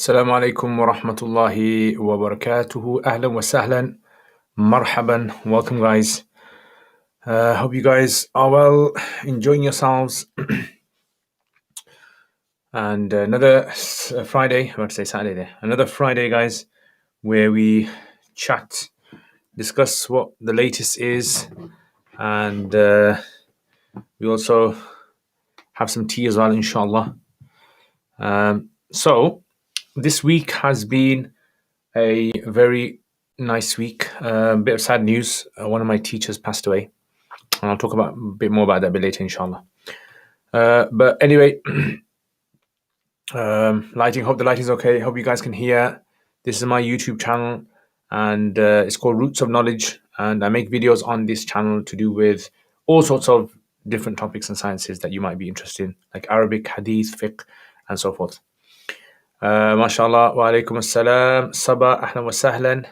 السلام عليكم ورحمة الله وبركاته. أهلا وسهلا. Marhaban. Welcome, guys. Hope you guys are well, enjoying yourselves. And another Friday, I want to say Saturday there. Another Friday, guys, where we chat, discuss what the latest is, and we also have some tea as well, inshallah. So this week has been a very nice week. A bit of sad news. One of my teachers passed away, and I'll talk a bit more about that a bit later, inshallah. But anyway, lighting. Hope the lighting's okay. Hope you guys can hear. This is my YouTube channel, and it's called Roots of Knowledge. And I make videos on this channel to do with all sorts of different topics and sciences that you might be interested in, like Arabic, Hadith, Fiqh, and so forth. MashaAllah, wa alaikum assalam, Sabah, ahlan wa sahlan.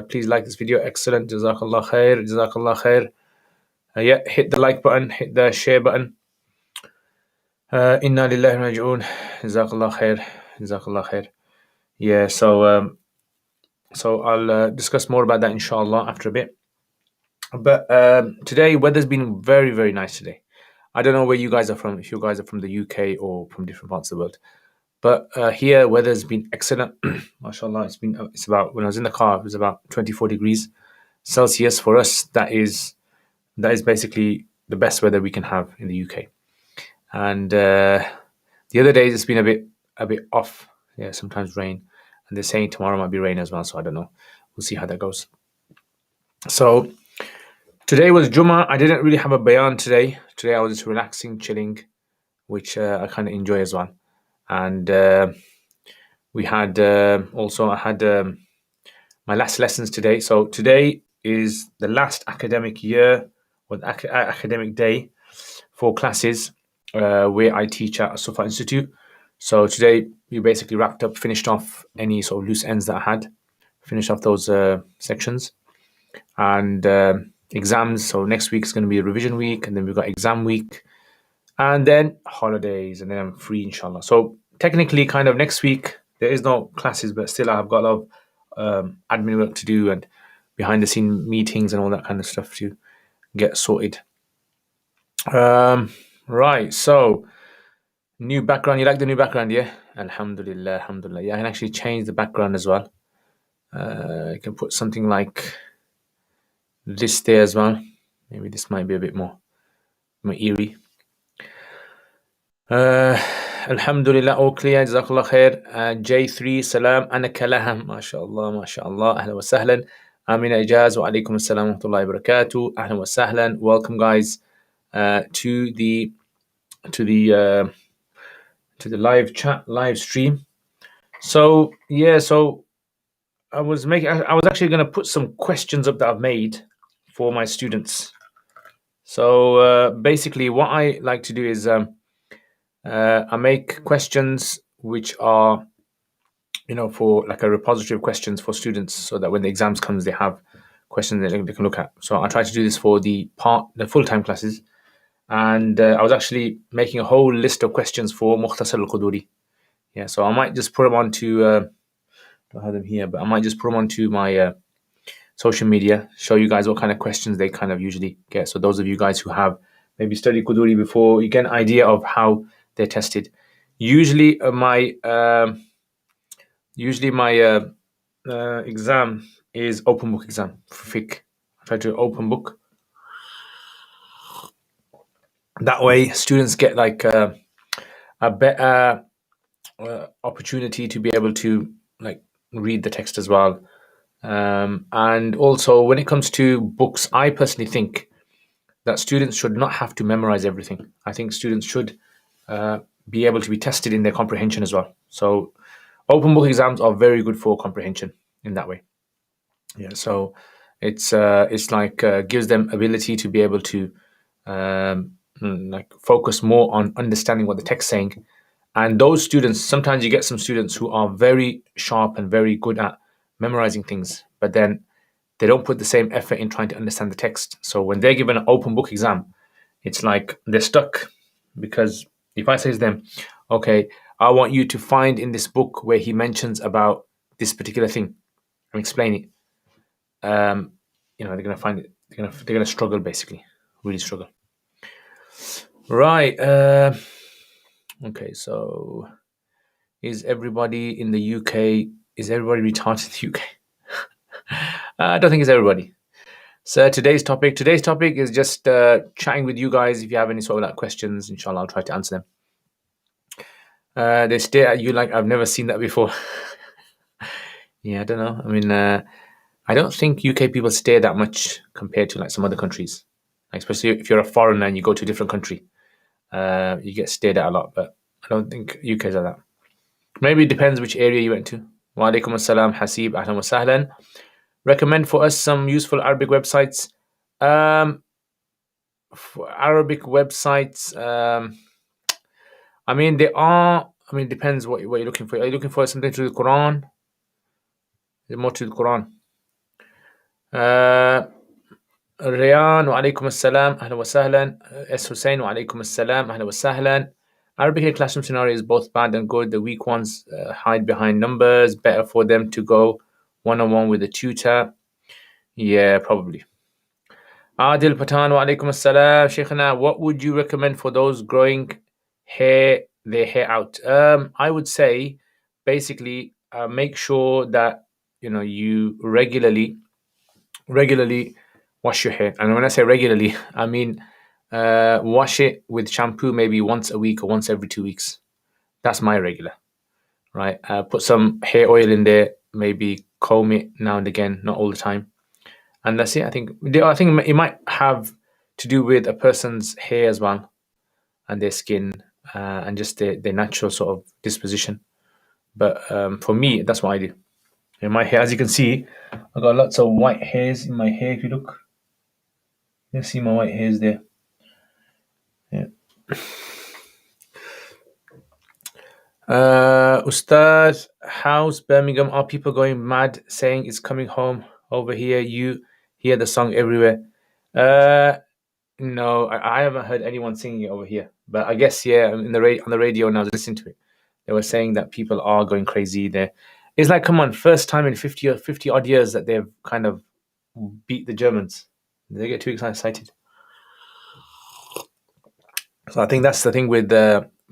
Please like this video, excellent, jazakallah khair, jazakallah khair. Yeah, hit the like button, hit the share button. Inna lillahi wa raji'un, jazakallah khair, jazakallah khair. Yeah, so I'll discuss more about that inshallah after a bit. But today, weather's been very, very nice today. I don't know where you guys are from, if you guys are from the UK or from different parts of the world. But here, weather's been excellent. MashaAllah, it's about, when I was in the car, it was about 24 degrees Celsius. For us, that is basically the best weather we can have in the UK. And the other days, it's been a bit off. Yeah, sometimes rain. And they're saying tomorrow might be rain as well, so I don't know. We'll see how that goes. So today was Jummah. I didn't really have a bayan today. Today I was just relaxing, chilling, which I kind of enjoy as well. And we had I had my last lessons today. So today is the last academic year or the academic day for classes where I teach at Sufa Institute. So today we basically finished off any sort of loose ends that I had, finished off those sections, and exams. So next week is going to be a revision week, and then we've got exam week, and then holidays, and then I'm free, inshallah. So technically, kind of next week, there is no classes, but still I've got a lot of admin work to do and behind the scene meetings and all that kind of stuff to get sorted. Right, so new background. You like the new background, yeah? Alhamdulillah, alhamdulillah. Yeah, I can actually change the background as well. I can put something like this there as well. Maybe this might be a bit more eerie. Alhamdulillah, all clear, jazakallah khair. J3, salam, ana kalaham, mashallah, mashallah, ahlan wa sahlan. Amina Ijaz, wa alaikum assalam wa rahmatullahi wa barakatuh, ahlan wa sahlan. Welcome, guys, to the live stream. So yeah, so I was actually going to put some questions up that I've made for my students. So basically, what I like to do is I make questions which are, for like a repository of questions for students, so that when the exams comes, they have questions that they can look at. So I try to do this for the full-time classes, and I was actually making a whole list of questions for Mukhtasar al-Quduri. Yeah, so I might just put them onto. Don't have them here, but I might just put them onto my social media, show you guys what kind of questions they kind of usually get. So those of you guys who have maybe studied Quduri before, you get an idea of how they're tested. Usually my exam is open book exam for fiqh. I try to open book. That way students get like a better opportunity to be able to like read the text as well. And also when it comes to books, I personally think that students should not have to memorize everything. I think students should be able to be tested in their comprehension as well. So open book exams are very good for comprehension in that way. Yeah, so it's like gives them ability to be able to like focus more on understanding what the text is saying. And those students, sometimes you get some students who are very sharp and very good at memorizing things, but then they don't put the same effort in trying to understand the text. So when they're given an open book exam, it's like they're stuck because If I say to them, okay, I want you to find in this book where he mentions about this particular thing and explain it, they're gonna find it. They're gonna struggle, basically, really struggle. Right. Okay. So, is everybody in the UK? Is everybody retarded in the UK? I don't think it's everybody. So today's topic is just chatting with you guys. If you have any sort of like questions, inshallah, I'll try to answer them. They stare at you like I've never seen that before. Yeah, I don't know. I mean, I don't think UK people stare that much compared to like some other countries. Like, especially if you're a foreigner and you go to a different country, you get stared at a lot. But I don't think UK's like that. Maybe it depends which area you went to. Wa alaikum assalam, Hasib, ahlan wa sahlan. Recommend for us some useful Arabic websites. For Arabic websites, I mean, there are. I mean, it depends what you're looking for. Are you looking for something to the Quran? Is it more to the Quran? Riyan, wa alaikum assalam, ahlan wa sahlan. S. Hussein, wa alaikum assalam, ahlan wa sahlan. Arabic in classroom scenario is both bad and good. The weak ones hide behind numbers. Better for them to go one-on-one with a tutor. Yeah, probably. Adil Patan, wa alaikum assalam. Shaykhana, what would you recommend for those growing their hair out? I would say, basically, make sure that you regularly wash your hair. And when I say regularly, I mean wash it with shampoo maybe once a week or once every 2 weeks. That's my regular, right? Put some hair oil in there, maybe comb it now and again, not all the time, and that's it. I think it might have to do with a person's hair as well, and their skin, and just their natural sort of disposition. But for me, that's what I do. In my hair, as you can see, I've got lots of white hairs in my hair. If you look, you can see my white hairs there. Yeah. Ustad, how's Birmingham? Are people going mad saying it's coming home over here? You hear the song everywhere. No, I haven't heard anyone singing it over here. But I guess, yeah, on the radio when I was listening to it, they were saying that people are going crazy there. It's like, come on, first time in 50 odd years that they've kind of beat the Germans. They get too excited. So I think that's the thing with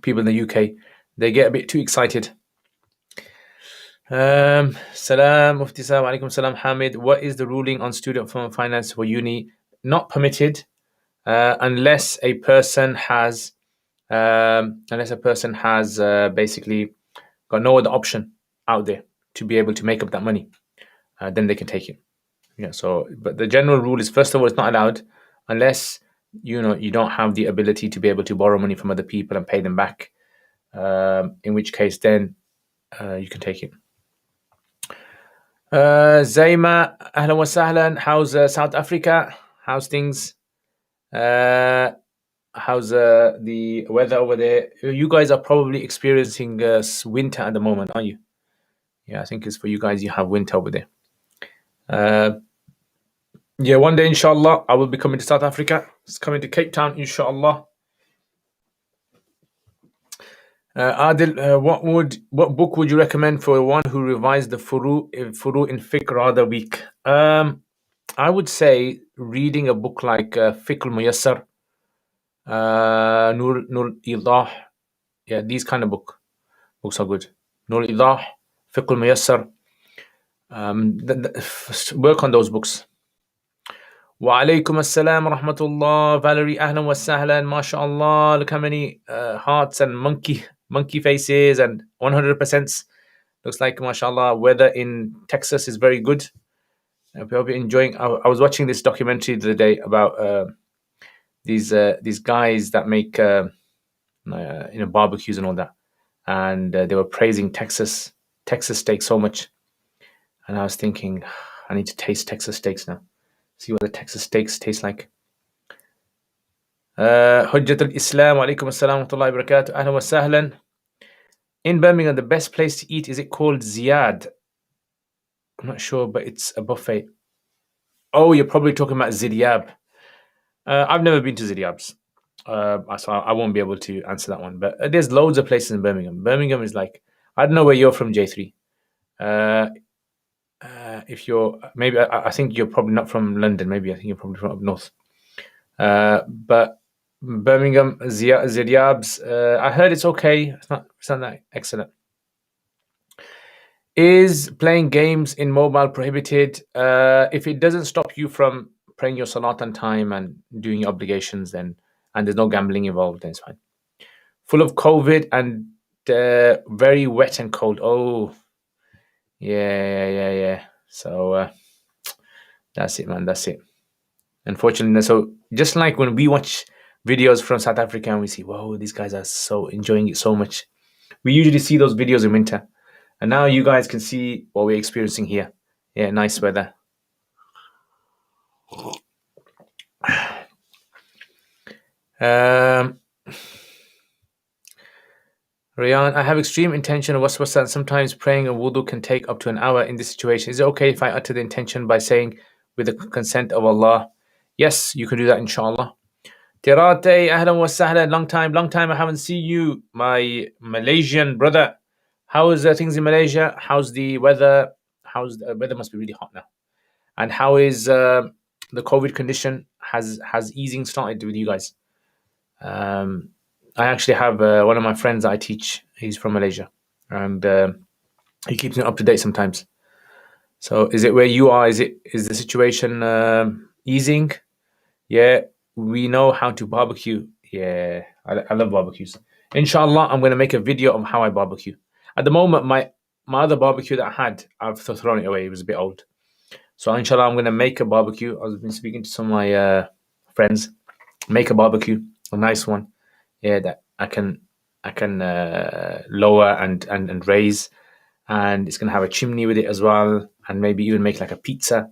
people in the UK. They get a bit too excited. Salam, Mufti Salam, alaikum salam, Hamid. What is the ruling on student finance for uni? Not permitted unless a person has basically got no other option out there to be able to make up that money. Then they can take it. Yeah. So, but the general rule is, first of all, it's not allowed unless you don't have the ability to be able to borrow money from other people and pay them back. In which case, then you can take it. Zaima, ahlan wa sahlan. How's South Africa? How's things? How's the weather over there? You guys are probably experiencing winter at the moment, aren't you? Yeah, I think it's for you guys. You have winter over there. Yeah, one day, inshallah, I will be coming to South Africa. It's coming to Cape Town, inshallah. Adil, what book would you recommend for one who revised the furu in fiqh rather weak? I would say reading a book like Fiqh al-Muyassar, Nur Idah. Yeah, these kind of books are good. Nur Idah, Fiqh al-Muyassar. Work on those books. Wa alaikum assalam wa rahmatullah. Valerie, ahlan wa sahlan. MashaAllah. Look how many hearts and monkey faces and 100%. Looks like, mashallah, weather in Texas is very good. I hope you're enjoying. I was watching this documentary the other day about these guys that make barbecues and all that, and they were praising Texas steak so much, and I was thinking, I need to taste Texas steaks now. See what the Texas steaks taste like. Hujjat al-Islam, wa alaikum assalam wa rahmatullahi wa barakatuh. Ahlan wa sahlan. In Birmingham, the best place to eat, is it called Ziyad? I'm not sure, but it's a buffet. Oh, you're probably talking about Zidyab. I've never been to Zidyab's. So I won't be able to answer that one. But there's loads of places in Birmingham. Birmingham is like, I don't know where you're from, J3. Uh, if you're maybe, I think you're probably not from London. Maybe I think you're probably from up north. But Birmingham, Ziryab's, I heard it's okay. It's not that excellent. Is playing games in mobile prohibited? If it doesn't stop you from praying your salat on time and doing your obligations, then and there's no gambling involved, then it's fine. Full of COVID and very wet and cold. Oh, yeah. So that's it, man. That's it. Unfortunately, so just like when we watch videos from South Africa and we see, whoa, these guys are so enjoying it so much. We usually see those videos in winter, and now you guys can see what we're experiencing here. Yeah, nice weather. Um, Ryan, I have extreme intention of waswasa, and sometimes praying a wudu can take up to an hour in this situation. Is it okay if I utter the intention by saying, with the consent of Allah? Yes, you can do that, inshallah. Tirate, ahlan wa sahlan. Long time I haven't seen you, my Malaysian brother. How is things in Malaysia? How's the weather? How's the weather? Must be really hot now. And how is the COVID condition? Has easing started with you guys? Um, I actually have one of my friends I teach. He's from Malaysia, and he keeps me up to date sometimes. So, is it where you are? Is the situation easing? Yeah, we know how to barbecue. Yeah, I love barbecues. Inshallah, I'm going to make a video of how I barbecue. At the moment, my other barbecue that I had, I've thrown it away. It was a bit old. So inshallah, I'm going to make a barbecue. I've been speaking to some of my friends. Make a barbecue, a nice one. Yeah, that I can lower and raise, and it's going to have a chimney with it as well, and maybe even make like a pizza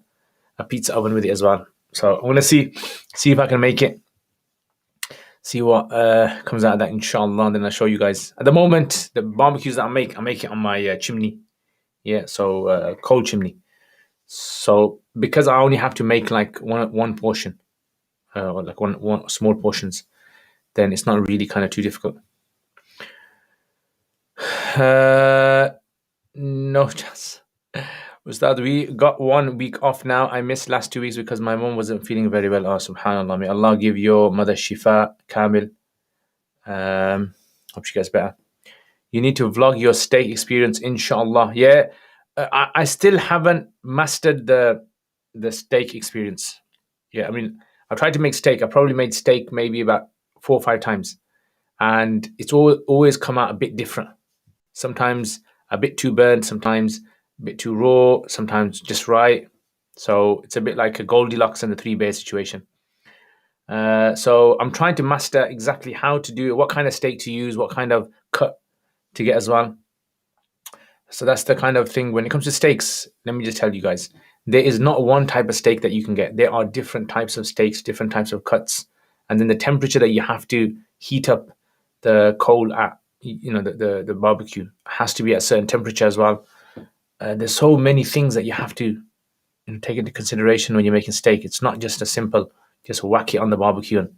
oven with it as well. So I'm going to see if I can make it. See what comes out of that, inshallah, and then I'll show you guys. At the moment, the barbecues that I make it on my chimney. Yeah, so coal chimney. So because I only have to make like one portion, or like one small portions, then it's not really kind of too difficult. No chance. Ustad, we got 1 week off now. I missed last 2 weeks because my mom wasn't feeling very well. Oh, subhanallah. May Allah give your mother shifa kamil. Hope she gets better. You need to vlog your steak experience, inshallah. Yeah, I still haven't mastered the steak experience. Yeah, I mean, I've tried to make steak. I probably made steak maybe about 4 or 5 times, and it's always come out a bit different. Sometimes a bit too burnt, sometimes a bit too raw, sometimes just right. So it's a bit like a Goldilocks and the Three Bears situation. So I'm trying to master exactly how to do it, what kind of steak to use, what kind of cut to get as well. So that's the kind of thing when it comes to steaks. Let me just tell you guys, there is not one type of steak that you can get. There are different types of steaks, different types of cuts, and then the temperature that you have to heat up the coal at, the barbecue has to be at a certain temperature as well. There's so many things that you have to take into consideration when you're making steak. It's not just a simple just whack it on the barbecue and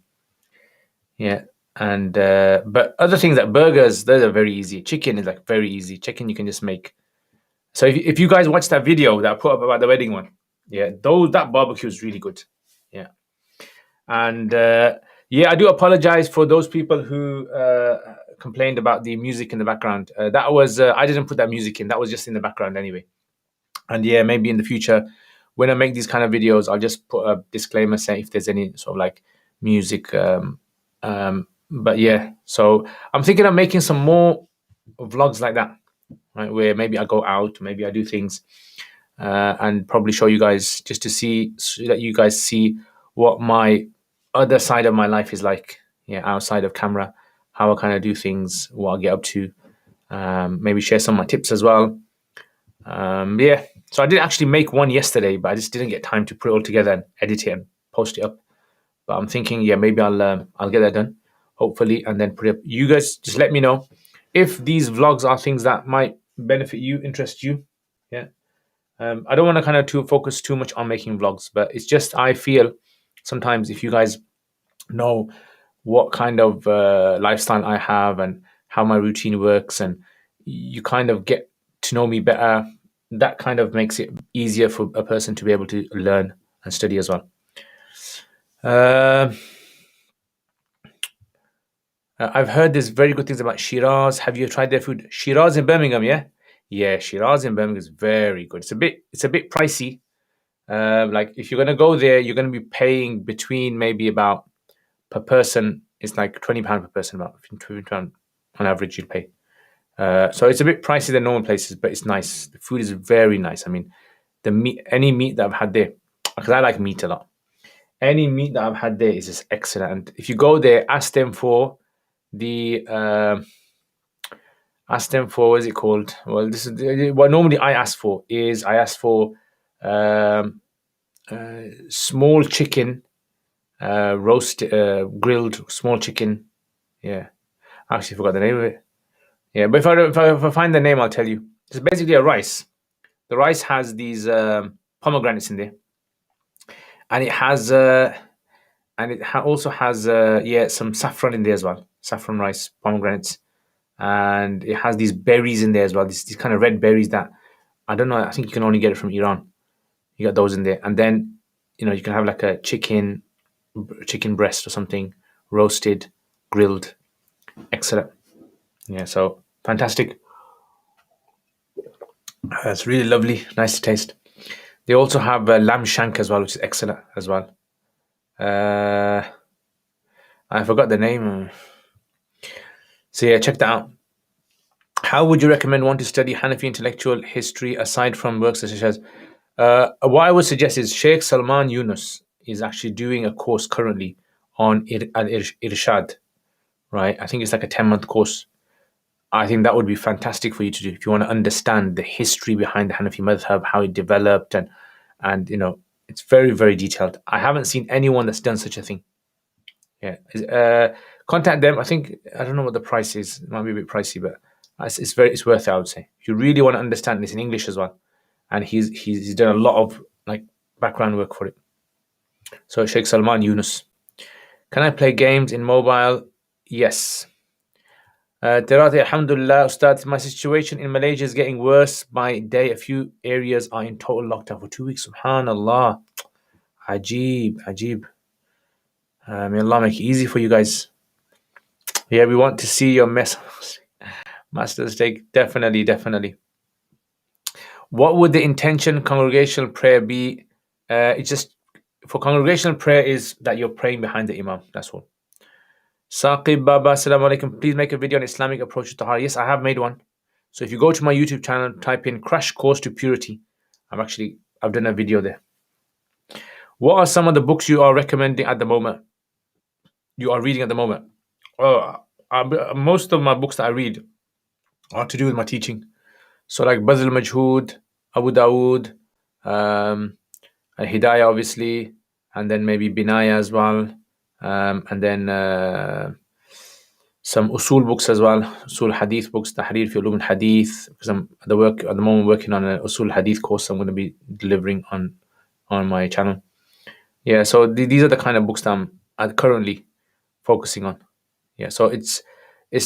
yeah. And but other things like burgers, those are very easy. Chicken is like very easy. Chicken you can just make. So if you guys watch that video that I put up about the wedding one, yeah, that barbecue is really good. Yeah. And yeah, I do apologize for those people who complained about the music in the background. That was I didn't put that music in. That was just in the background anyway. And yeah, maybe in the future, when I make these kind of videos, I'll just put a disclaimer saying if there's any sort of like music. But yeah, so I'm thinking of making some more vlogs like that, right? Where maybe I go out, maybe I do things, and probably show you guys just to see so that you guys see what my other side of my life is like. Yeah, outside of camera, how I kind of do things, what I get up to. Maybe share some of my tips as well. Yeah, so I did actually make one yesterday, but I just didn't get time to put it all together and edit it and post it up. But I'm thinking, yeah, maybe I'll get that done, hopefully, and then put it up. You guys just let me know if these vlogs are things that might benefit you, interest you. Yeah, I don't want to kind of focus too much on making vlogs, but it's just I feel sometimes if you guys know what kind of lifestyle I have and how my routine works, and you kind of get to know me better. That kind of makes it easier for a person to be able to learn and study as well. Uh, I've heard there's very good things about Shiraz. Have you tried their food? Shiraz in Birmingham, yeah, yeah. Shiraz in Birmingham is very good. It's a bit pricey. Like if you're gonna go there, you're gonna be paying between maybe about per person. It's like £20 per person, about £20 on average you'll pay. So it's a bit pricey than normal places, but it's nice. The food is very nice. I mean, the meat, any meat that I've had there, because I like meat a lot. Any meat that I've had there is just excellent. And if you go there, the ask them for what is it called? Well, this is what normally I ask for um, small chicken, roast, grilled small chicken. Yeah, I actually forgot the name of it. Yeah, but if I find the name, I'll tell you. It's basically a rice. The rice has these pomegranates in there, and also has some saffron in there as well. Saffron rice, pomegranates, and it has these berries in there as well. These kind of red berries that I don't know. I think you can only get it from Iran. You got those in there, and then you can have like a chicken breast or something, roasted, grilled, excellent. Yeah, so fantastic. It's really lovely, nice to taste. They also have lamb shank as well, which is excellent as well. Uh, I forgot the name. So yeah, check that out. How would you recommend one to study Hanafi intellectual history aside from works such as? What I would suggest is Sheikh Salman Yunus is actually doing a course currently on Irshad, right? I think it's like a 10-month course. I think that would be fantastic for you to do if you want to understand the history behind the Hanafi madhab, how it developed, and it's very, very detailed. I haven't seen anyone that's done such a thing. Yeah, contact them. I don't know what the price is. It might be a bit pricey, but it's worth it. I would say if you really want to understand this in English as well, and he's done a lot of like background work for it. So Sheikh Salman Yunus. Can I play games in mobile? Yes. Terati, Alhamdulillah, Ustad, my situation in Malaysia is getting worse by day. A few areas are in total lockdown for 2 weeks. Subhanallah. Ajib, Ajib. May Allah make it easy for you guys. Yeah, we want to see your Master's take. Definitely, definitely. What would the intention congregational prayer be? It's just for congregational prayer is that you're praying behind the Imam. That's all. Saqib Baba, Assalamu alaikum. Please make a video on Islamic approach to Tahara. Yes, I have made one. So if you go to my YouTube channel, type in Crash Course to Purity. I've done a video there. What are some of the books you are recommending at the moment? You are reading at the moment? Most of my books that I read are to do with my teaching. So like Bazl Majhood, Abu Dawood, Hidayah obviously, and then maybe Binaya as well, and then some Usul books as well, Usul Hadith books, Tahrir fi Ulum al-Hadith, because I'm at the moment working on an Usul Hadith course I'm going to be delivering on my channel. Yeah, so these are the kind of books that I'm currently focusing on. Yeah, so it's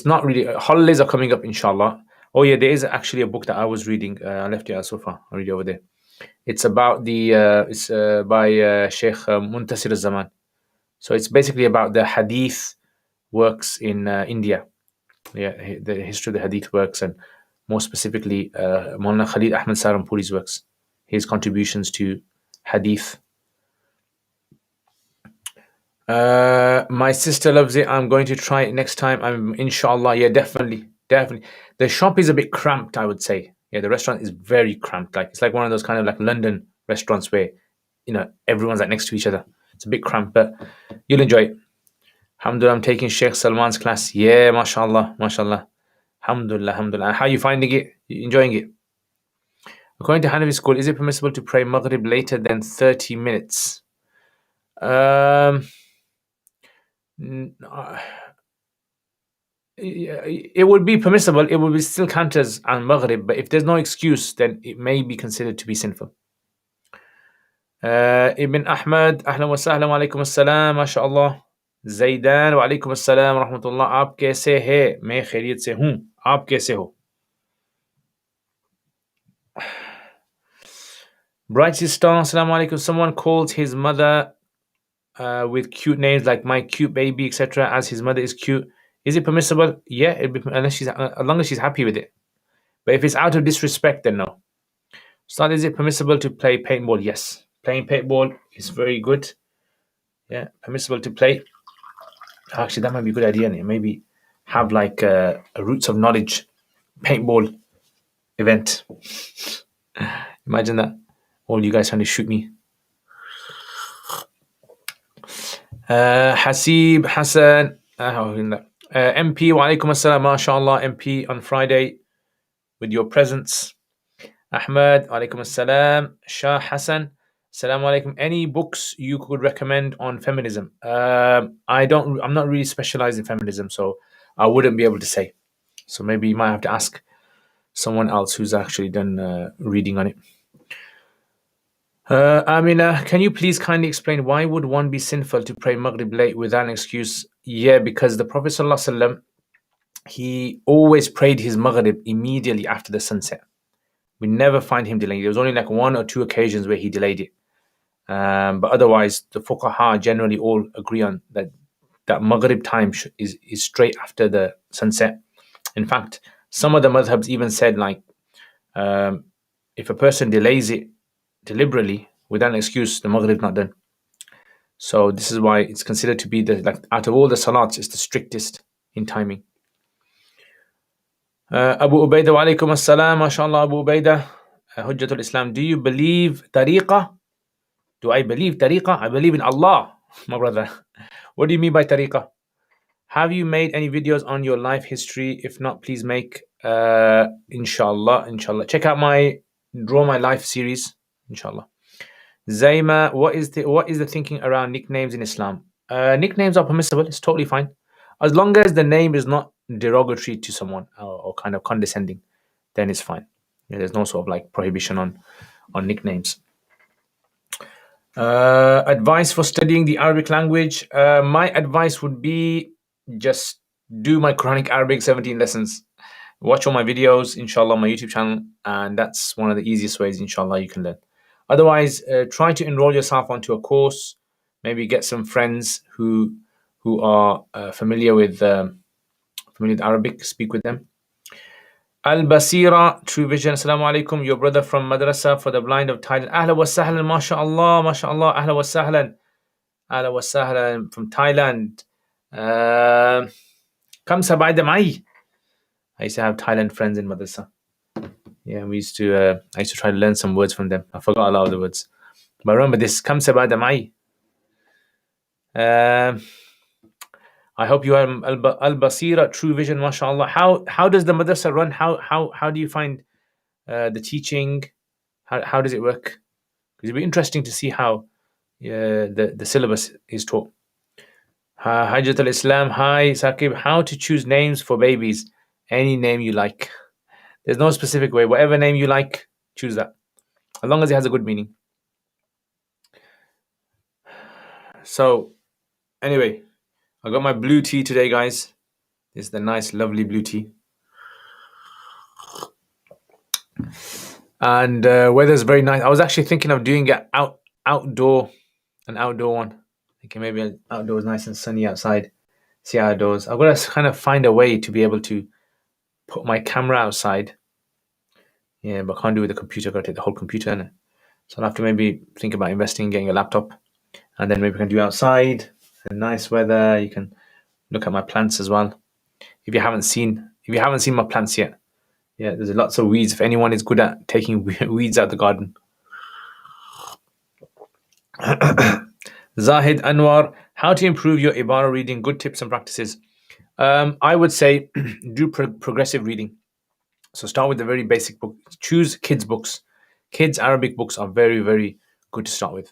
not really holidays are coming up, inshallah. Oh yeah, there is actually a book that I was reading. I left it at sofa. I'll read it over there. It's about it's by Sheikh Muntasir al-Zaman. So it's basically about the Hadith works in India. Yeah, the history of the Hadith works, and more specifically, Maulana Khalid Ahmad Sarampuri's works, his contributions to Hadith. My sister loves it. I'm going to try it next time. I'm inshallah. Yeah, definitely. The shop is a bit cramped, I would say. Yeah, the restaurant is very cramped. Like it's like one of those kind of like London restaurants where everyone's like next to each other. It's a bit cramped, but you'll enjoy it. Alhamdulillah, I'm taking Sheikh Salman's class. Yeah, mashallah, mashallah. Alhamdulillah, alhamdulillah. How are you finding it? You enjoying it? According to Hanafi school, is it permissible to pray Maghrib later than 30 minutes? It would be permissible. It would be still counted as al Maghrib, but if there's no excuse, then it may be considered to be sinful. Ibn Ahmad, ahlan wa sahlan wa alaikum assalam, mashallah. Zaidan, वालेकुम अस्सलाम रहमतुल्लाह. आप कैसे हैं? मैं खैरियत से हूँ. आप कैसे हो? Bright sister, assalamu alaikum. Someone calls his mother with cute names like my cute baby, etc., as his mother is cute. Is it permissible? Yeah, unless she's as long as she's happy with it. But if it's out of disrespect, then no. So, is it permissible to play paintball? Yes, playing paintball is very good. Yeah, permissible to play. Actually, that might be a good idea. Maybe have like a roots of knowledge paintball event. Imagine that. All you guys trying to shoot me. Hasib Hassan, MP, wa alaikum assalam, mashallah, MP on Friday with your presence. Ahmed, alaikum assalam. Shah Hassan, assalamu alaikum. Any books you could recommend on feminism? I'm not really specialized in feminism, so I wouldn't be able to say. So maybe you might have to ask someone else who's actually done reading on it. Amina, can you please kindly explain why would one be sinful to pray Maghrib late without an excuse? Yeah, because the Prophet ﷺ, he always prayed his Maghrib immediately after the sunset. We never find him delaying. There was only like 1 or 2 occasions where he delayed it. But otherwise, the fuqaha generally all agree on that Maghrib time is straight after the sunset. In fact, some of the madhabs even said like, if a person delays it deliberately without an excuse, the Maghrib not done. So this is why it's considered to be out of all the salats, it's the strictest in timing. Abu Ubaidah, wa alaikum assalam, mashallah, Abu Ubaidah, Hujjatul Islam. Do you believe tariqah? Do I believe tariqah? I believe in Allah, my brother. What do you mean by tariqah? Have you made any videos on your life history? If not, please make. Inshallah. Check out my Draw My Life series, inshallah. Zaima, what is the thinking around nicknames in Islam? Nicknames are permissible. It's totally fine, as long as the name is not derogatory to someone or kind of condescending. Then it's fine. Yeah, there's no sort of like prohibition on nicknames. Advice for studying the Arabic language. My advice would be just do my Quranic Arabic 17 lessons. Watch all my videos, inshallah, on my YouTube channel, and that's one of the easiest ways, inshallah, you can learn. Otherwise, try to enroll yourself onto a course. Maybe get some friends who are familiar with Arabic. Speak with them. Al Basira, True Vision. Assalamu alaikum. Your brother from Madrasa for the Blind of Thailand. Ahla wa sahlan, mashallah, mashallah. Ahla wa sahlan. Ahla wa sahlan from Thailand. Kam sabayda mai. I used to have Thailand friends in Madrasa. Yeah, I used to try to learn some words from them. I forgot a lot of the words. But remember this, Kam sabayda mai. I hope you are Al Basira, True Vision, mashallah. How does the madrasa run? How do you find the teaching? How does it work? Because it'd be interesting to see how the syllabus is taught. Hajjat al-Islam, hi Saqib. How to choose names for babies? Any name you like. There's no specific way. Whatever name you like, choose that. As long as it has a good meaning. So, anyway, I got my blue tea today, guys. This is the nice, lovely blue tea. And weather's very nice. I was actually thinking of doing an outdoor one. Thinking maybe outdoors nice and sunny outside. See how it goes. I've got to kind of find a way to be able to put my camera outside. Yeah, but I can't do it with the computer. I've got to take the whole computer in it. So I'll have to maybe think about investing in getting a laptop. And then maybe we can do outside. And nice weather. You can look at my plants as well. If you haven't seen my plants yet, yeah, there's lots of weeds. If anyone is good at taking weeds out the garden. Zahid Anwar, how to improve your Ibara reading, good tips and practices. I would say do progressive reading. So start with the very basic book. Choose kids' books. Kids' Arabic books are very, very good to start with.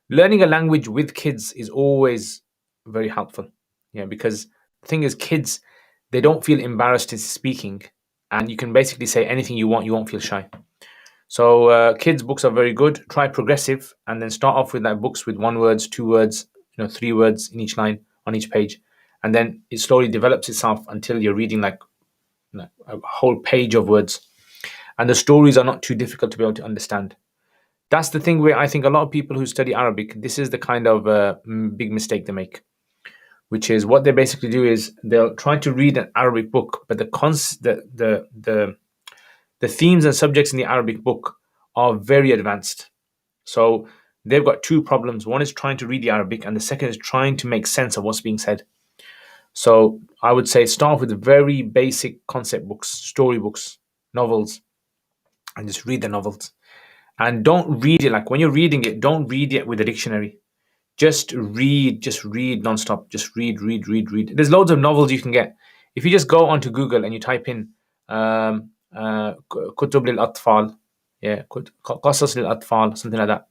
Learning a language with kids is always very helpful. Yeah, because the thing is, kids, they don't feel embarrassed in speaking. And you can basically say anything you want. You won't feel shy. So kids' books are very good. Try progressive and then start off with books with 1 words, 2 words, 3 words in each line, on each page, and then it slowly develops itself until you're reading like a whole page of words, and the stories are not too difficult to be able to understand. That's the thing where I think a lot of people who study Arabic, this is the kind of big mistake they make, which is what they basically do is they'll try to read an Arabic book, but the themes and subjects in the Arabic book are very advanced. So they've got two problems. One is trying to read the Arabic, and the second is trying to make sense of what's being said. So I would say start with very basic concept books, story books, novels, and just read the novels. And don't read it like when you're reading it, don't read it with a dictionary. Just read nonstop. Just read. There's loads of novels you can get. If you just go onto Google and you type in كتب للأطفال, yeah, قصص للأطفال, something like that,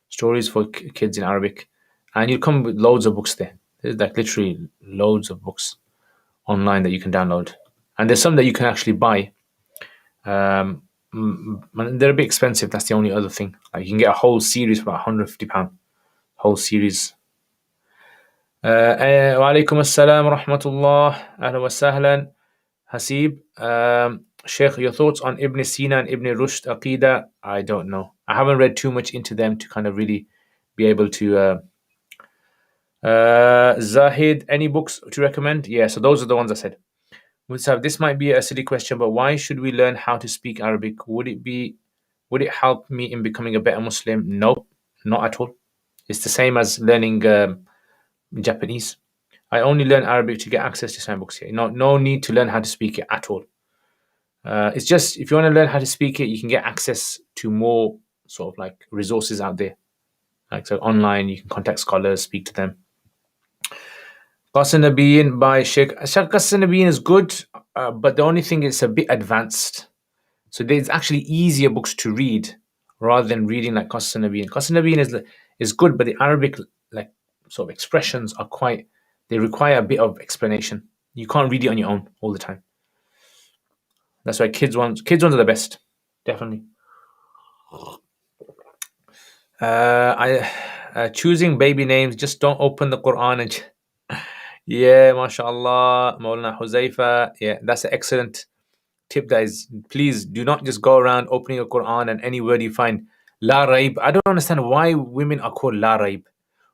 stories for kids in Arabic, and you come with loads of books there. There's like literally loads of books online that you can download, and there's some that you can actually buy. They're a bit expensive. That's the only other thing. Like you can get a whole series for about £150, whole series. وعليكم السلام ورحمة الله. أهلا وسهلا. Hasib. Sheikh, your thoughts on Ibn Sina and Ibn Rushd Aqidah? I don't know. I haven't read too much into them to kind of really be able to. Zahid, any books to recommend? Yeah, so those are the ones I said. Musab, this might be a silly question, but why should we learn how to speak Arabic? Would it help me in becoming a better Muslim? No, not at all. It's the same as learning Japanese. I only learn Arabic to get access to some books here. No need to learn how to speak it at all. It's just if you want to learn how to speak it, you can get access to more sort of like resources out there. Like so online, you can contact scholars, speak to them. Qasr Nabiyin by Sheikh Qasr Nabiyin is good, but the only thing is a bit advanced. So there's actually easier books to read rather than reading like Qasr Nabiyin. Qasr Nabiyin is good, but the Arabic like sort of expressions are they require a bit of explanation. You can't read it on your own all the time. That's why kids ones are the best, definitely. Choosing baby names, just don't open the Quran and yeah, mashallah, Maulana Huzaifa. Yeah, that's an excellent tip. That is, please do not just go around opening a Quran and any word you find la raib. I don't understand why women are called la raib.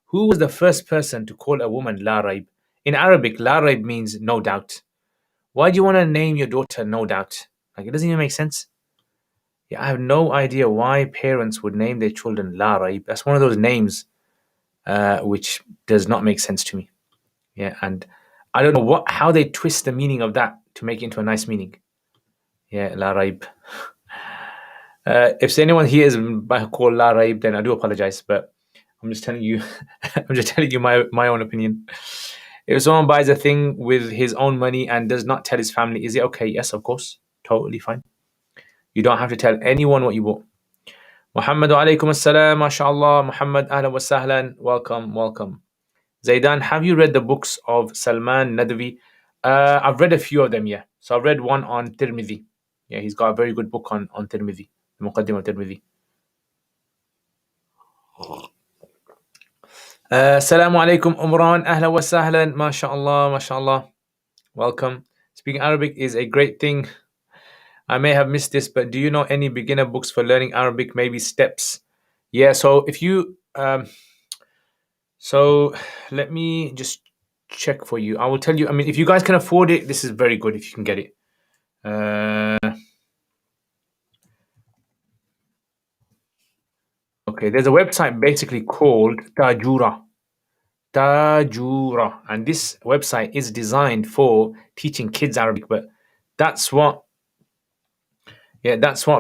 Who was the first person to call a woman la raib? In Arabic, la raib means no doubt. Why do you want to name your daughter no doubt? Like, it doesn't even make sense. Yeah, I have no idea why parents would name their children La Raib. That's one of those names which does not make sense to me. Yeah, and I don't know how they twist the meaning of that to make it into a nice meaning. Yeah, La Raib. If anyone here is called La Raib, then I do apologize, but I'm just telling you, my own opinion. If someone buys a thing with his own money and does not tell his family, is it okay? Yes, of course, totally fine. You don't have to tell anyone what you bought. Muhammad wa alaykum assalam, mashallah. Muhammad, ahlan wa sahlan. Welcome. Zaidan, have you read the books of Salman Nadavi? I've read a few of them, yeah. So I've read one on Tirmidhi. Yeah, he's got a very good book on Tirmidhi, the Muqaddim of Tirmidhi. Assalamu alaikum, Umran. Ahlan wa sahlan. Mashallah. Welcome. Speaking Arabic is a great thing. I may have missed this, but do you know any beginner books for learning Arabic? Maybe steps. Yeah, so if you so let me just check for you. I will tell you. I mean, if you guys can afford it, this is very good if you can get it. Okay, there's a website basically called Tajura, and this website is designed for teaching kids Arabic. But that's what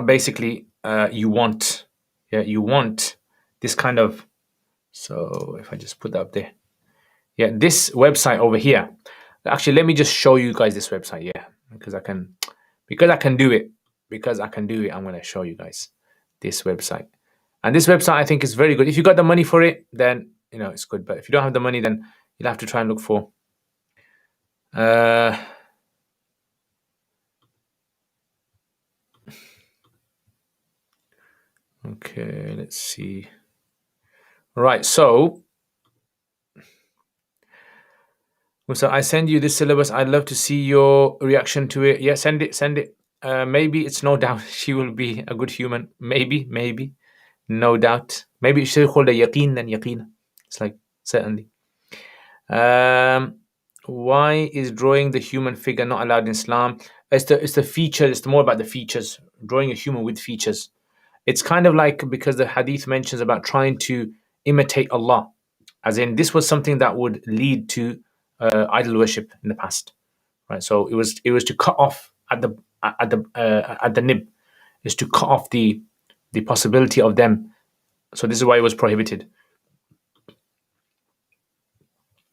basically you want. Yeah, you want this kind of. So if I just put that up there, yeah, this website over here. Actually, let me just show you guys this website. Yeah, because I can do it. I'm going to show you guys this website. And this website I think is very good. If you got the money for it, then it's good. But if you don't have the money, then you'll have to try and look for. Okay, let's see. Right, so So I send you this syllabus. I'd love to see your reaction to it. Yeah, send it, send it. Maybe it's no doubt she will be a good human. Maybe, no doubt. Maybe it should call the yaqeen then yaqeen. It's like certainly. Um, why is drawing the human figure not allowed in Islam? It's the feature. It's more about the features. Drawing a human with features. It's kind of like because the hadith mentions about trying to imitate Allah, as in this was something that would lead to idol worship in the past, right? So it was to cut off at the nib, is to cut off the possibility of them. So this is why it was prohibited.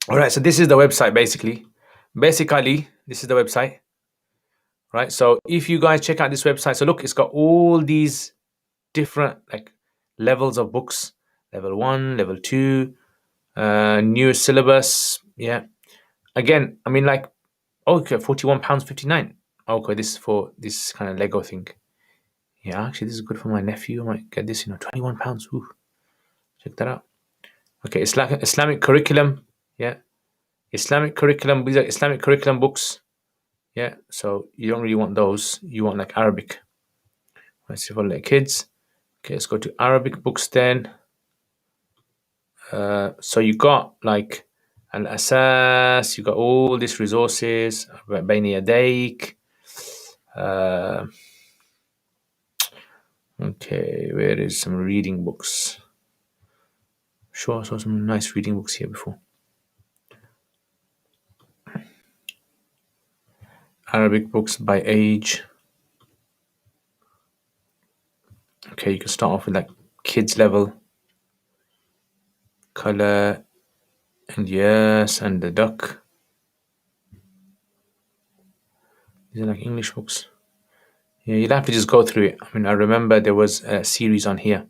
All right. So this is the website basically. Basically, this is the website, right? So if you guys check out this website, so look, it's got all these different like levels of books, level 1, level 2, new syllabus. Yeah, again, I mean, like, okay, £41.59. Okay, this is for this kind of Lego thing. Yeah, actually this is good for my nephew. I might get this, £21. Ooh, check that out. Okay, Islamic curriculum. Yeah, Islamic curriculum. These are Islamic curriculum books. Yeah, so you don't really want those. You want like Arabic. Let's see for like kids. Okay, let's go to Arabic books then. So you got like Al Asas, you got all these resources, Bayni Yadayk. Okay, where is some reading books? Sure, I saw some nice reading books here before. Arabic books by age. Okay, you can start off with like kids level. Color and yes, and the duck. These are like English books. Yeah, you'll have to just go through it. I mean, I remember there was a series on here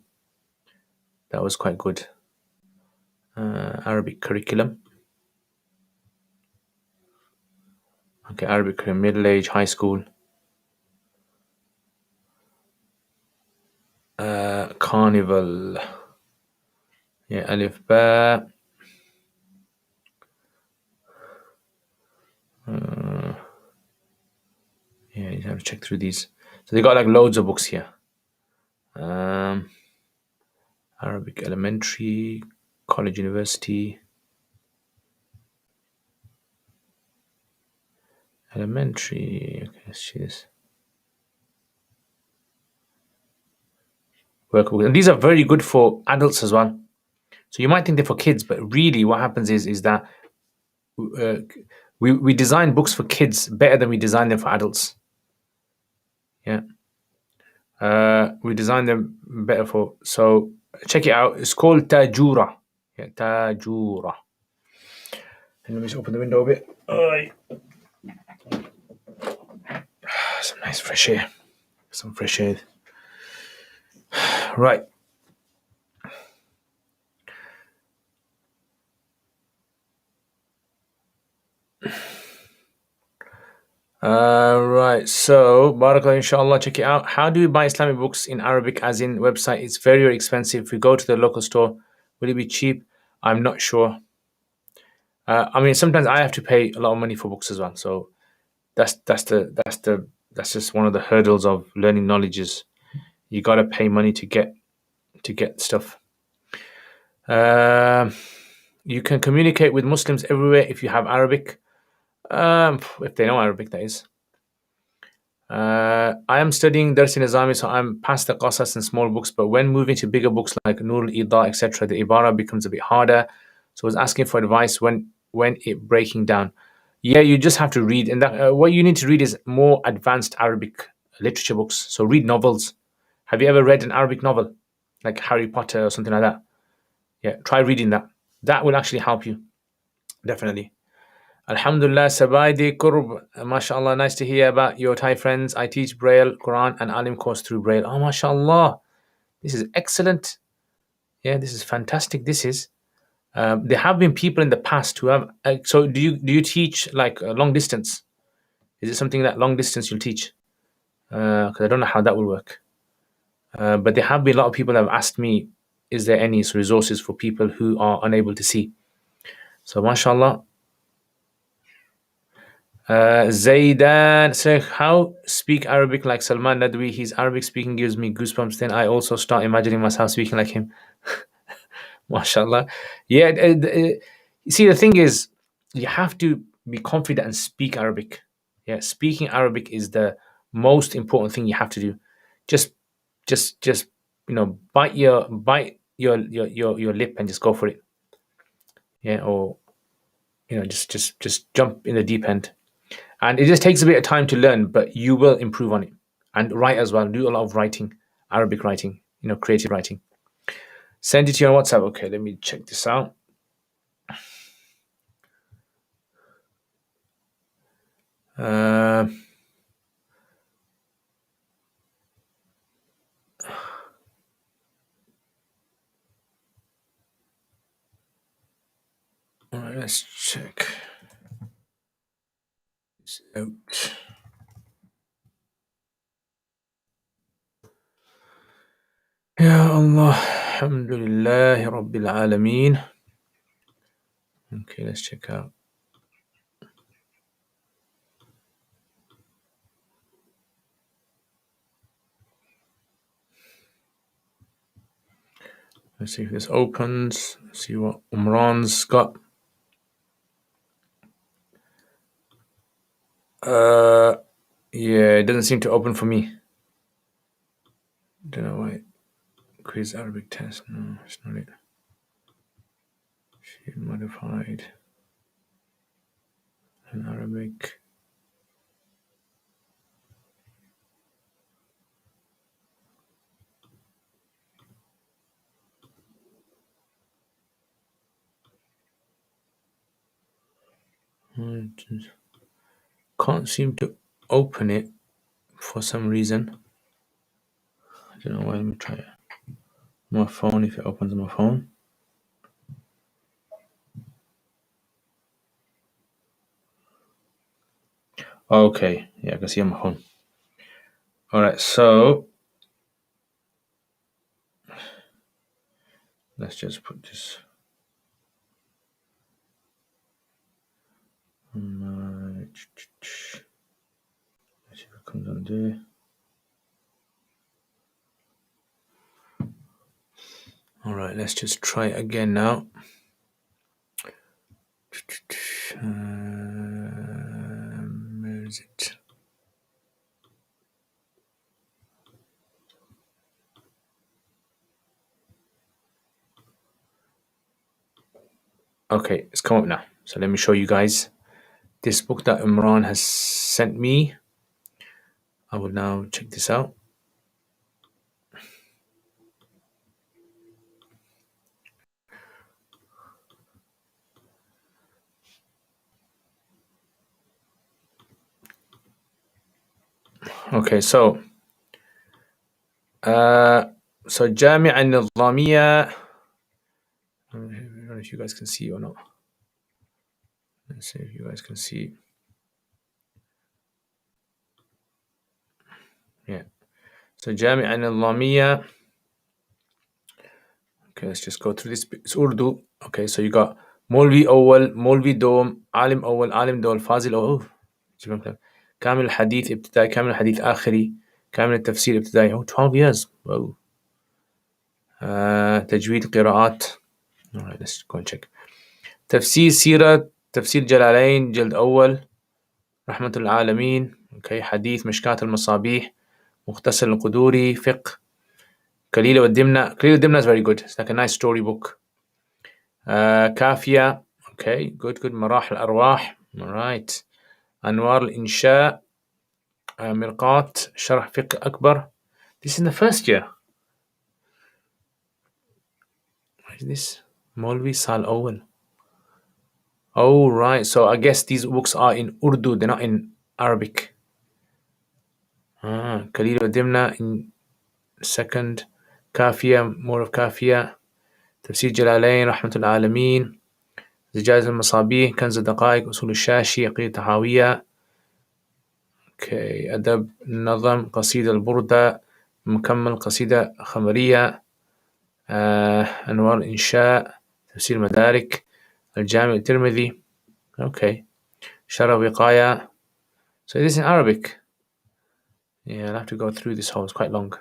that was quite good. Arabic curriculum. Okay, Arabic curriculum, middle age, high school. Carnival. Yeah, Alif Ba. Yeah, you have to check through these. So they got like loads of books here. Arabic elementary, college, university. Elementary. Okay, let's see this. Workbook. And these are very good for adults as well. So you might think they're for kids, but really what happens is that we design books for kids better than we design them for adults. Yeah. We design them better for. So check it out. It's called Tajura. Yeah, Tajura. And let me just open the window a bit. Some nice fresh air. Some fresh air. Right. Right. So, Barakallah, inshallah, check it out. How do we buy Islamic books in Arabic, as in website? It's very, very expensive. If we go to the local store, will it be cheap? I'm not sure. I mean, sometimes I have to pay a lot of money for books as well. So that's just one of the hurdles of learning knowledge is you gotta pay money to get stuff. You can communicate with Muslims everywhere if you have Arabic. If they know Arabic, that is. I am studying Dars Nizami, so I'm past the qasas and small books, but when moving to bigger books like Nur al-Ida, etc., the Ibara becomes a bit harder. So I was asking for advice when it breaking down. Yeah, you just have to read, and what you need to read is more advanced Arabic literature books. So read novels. Have you ever read an Arabic novel, like Harry Potter or something like that? Yeah, try reading that. That will actually help you, definitely. Alhamdulillah, Sabaidi Kurb. MashaAllah, nice to hear about your Thai friends. I teach Braille, Quran, and Alim course through Braille. Oh, MashaAllah. This is excellent. Yeah, this is fantastic. This is. There have been people in the past who have. So, do you teach like long distance? Is it something that long distance you'll teach? Because I don't know how that will work. But there have been a lot of people that have asked me, is there any resources for people who are unable to see? So, MashaAllah. Zaidan says, how speak Arabic like Salman Nadwi? His Arabic speaking gives me goosebumps. Then I also start imagining myself speaking like him. MashaAllah. Yeah, you see, the thing is, you have to be confident and speak Arabic. Yeah, speaking Arabic is the most important thing you have to do. Just, just bite your lip and just go for it. Yeah, or just jump in the deep end. And it just takes a bit of time to learn, but you will improve on it. And write as well. Do a lot of writing, Arabic writing, creative writing. Send it to your WhatsApp. Okay, let me check this out. All right, let's check this out. Ya Allah, alhamdulillahi rabbil alameen. Okay, let's check out. Let's see if this opens. Let's see what Umran's got. Yeah, it doesn't seem to open for me. Don't know why. Quiz Arabic test. No, it's not it. She modified in Arabic. Can't seem to open it for some reason. I don't know why. Let me try it. My phone, if it opens on my phone. Okay, yeah, I can see on my phone. All right, so let's just put this. Let's see if it comes on there. All right, let's just try it again now. Where is it? Okay, it's come up now. So let me show you guys this book that Imran has sent me. I will now check this out. Okay, so Jami' al-Nizamiya. I don't know if you guys can see or not. Let's see if you guys can see. Yeah. So Jami' al-Nizamiya. Okay, let's just go through this. It's Urdu. Okay, so you got Molvi Awal, Molvi Dom, Alim Awal, Alim Dol, Fazil Awal. كامل الحديث ابتدائي, كامل الحديث آخري, كامل التفسير ابتدائي. Oh, 12 years. Wow. تجويد قراءات. All right, let's go and check. تفسير سيرة, تفسير جلالين جلد أول, رحمة العالمين. Okay, حديث مشكاة المصابيح, مختصر القدوري, فقه, كليل والدمنة. كليل والدمنة is very good. It's like a nice story book. كافية. Okay, good. مراحل الأرواح. All right. أنوار الإنشاء, مرقات, شرح فقه أكبر. This is in the first year. What is this? Molvi Sal Awal. Oh, right. So I guess these books are in Urdu. They're not in Arabic. Khalil Dimna in second. Kafiya, more of Kafiya. تفسير جلالين, رحمة العالمين. زجاج المصابيح, كنز الدقائق, أصول الشاشي, عقيدة طحاوية. Okay, أدب النظم, قصيدة البردة, مكمل, قصيدة خمرية. أنوار الإنشاء, تفسير مدارك, الجامع الترمذي. Okay, شرح وقاية, So this is in Arabic. Yeah, I'll have to go through this whole. It's quite long.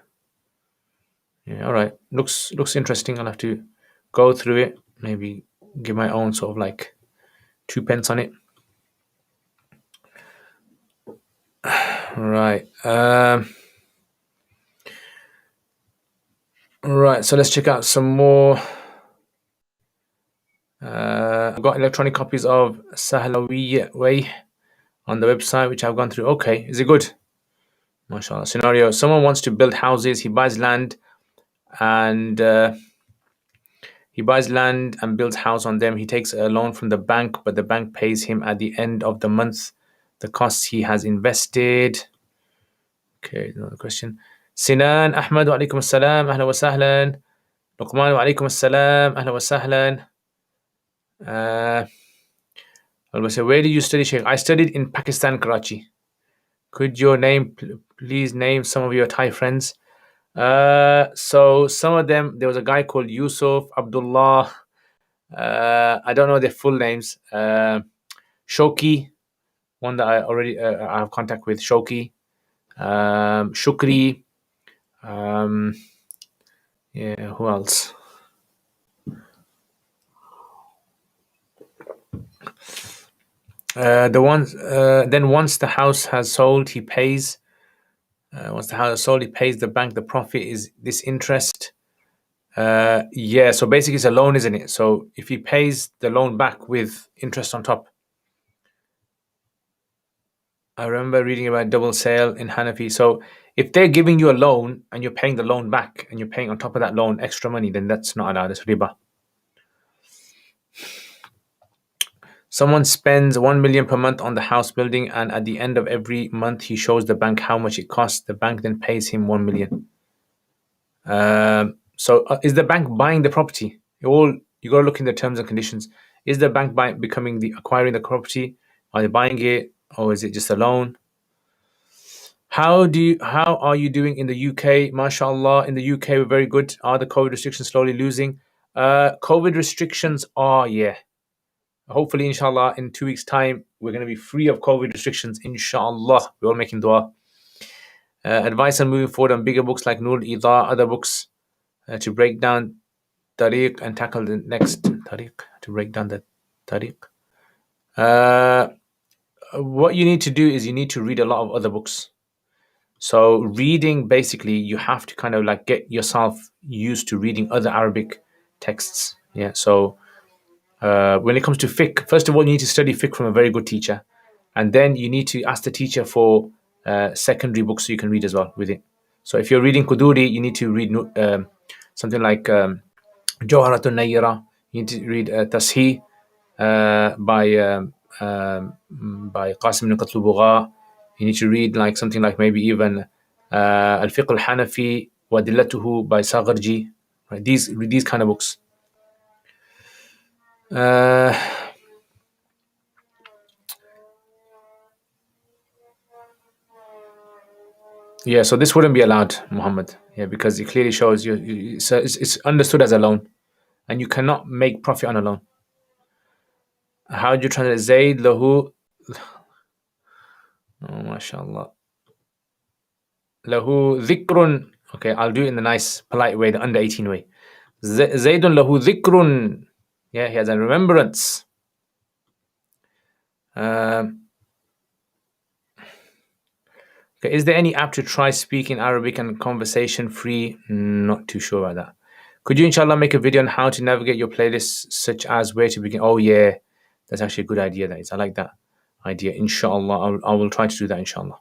Yeah, all right. Looks interesting. I'll have to go through it. Maybe give my own sort of like 2 pence on it. Right. Right. So let's check out some more. I've got electronic copies of Sahlawi Way on the website, which I've gone through. Okay, is it good? MashaAllah. Scenario: someone wants to build houses. He buys land and builds house on them. He takes a loan from the bank, but the bank pays him at the end of the month the costs he has invested. Okay, another question. Sinan Ahmad wa alaikum assalam, ahla wa sahlan. Luqman wa alaikum assalam, ahla wa sahlan. Where did you study, Sheikh? I studied in Pakistan, Karachi. Could your name please name some of your Thai friends? So some of them, there was a guy called Yusuf, Abdullah. I don't know their full names. Shoki, one that I already I have contact with. Shoki, Shukri. Yeah, who else? Then once the house has sold, he pays. Once the house is sold, he pays the bank. The profit is this interest. Yeah, so basically it's a loan, isn't it? So if he pays the loan back with interest on top. I remember reading about double sale in Hanafi. So if they're giving you a loan and you're paying the loan back and you're paying on top of that loan extra money, then that's not allowed. That's riba. Someone spends 1 million per month on the house building, and at the end of every month, he shows the bank how much it costs. The bank then pays him 1 million. So is the bank buying the property? You got to look in the terms and conditions. Is the bank acquiring the property? Are they buying it, or is it just a loan? How are you doing in the UK? MashaAllah, in the UK we're very good. Are the COVID restrictions slowly losing? COVID restrictions are, yeah. Hopefully, inshallah, in 2 weeks' time, we're going to be free of COVID restrictions, inshallah. We're all making dua. Advice on moving forward on bigger books like Nur al-Idha, other books to break down tariq and tackle the next tariq, to break down the tariq. What you need to do is you need to read a lot of other books. So reading, basically, you have to kind of like get yourself used to reading other Arabic texts. Yeah, so when it comes to fiqh, first of all, you need to study fiqh from a very good teacher. And then you need to ask the teacher for secondary books so you can read as well with it. So if you're reading Quduri, you need to read something like Jawharatun Nayyira. You need to read Tashih by Qasim ibn Qatlubugha. You need to read like something like maybe even Al-Fiqh al-Hanafi wa Dillatuhu by Sagharji. Right? These kind of books. Yeah, so this wouldn't be allowed, Muhammad. Yeah, because it clearly shows you. So it's understood as a loan, and you cannot make profit on a loan. How do you translate Zayd lahu? Oh, mashallah. Lahu dhikrun. Okay, I'll do it in the nice, polite way, the under 18 way. Zaydun lahu dhikrun. Yeah, he has a remembrance. Okay, is there any app to try speaking Arabic and conversation free? Not too sure about that. Could you, inshallah, make a video on how to navigate your playlists, such as where to begin? Oh, yeah, that's actually a good idea. That is, I like that idea. Inshallah, I will try to do that, inshallah.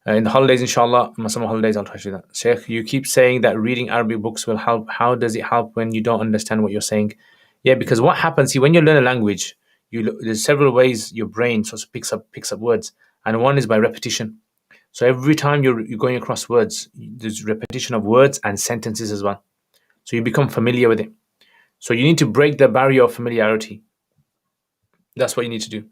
In the holidays, inshallah, my summer holidays, I'll try to do that. Sheikh, you keep saying that reading Arabic books will help. How does it help when you don't understand what you're saying? Yeah, because what happens, see, when you learn a language, there's several ways your brain sort of picks up words, and one is by repetition. So every time you're going across words, there's repetition of words and sentences as well. So you become familiar with it. So you need to break the barrier of familiarity. That's what you need to do.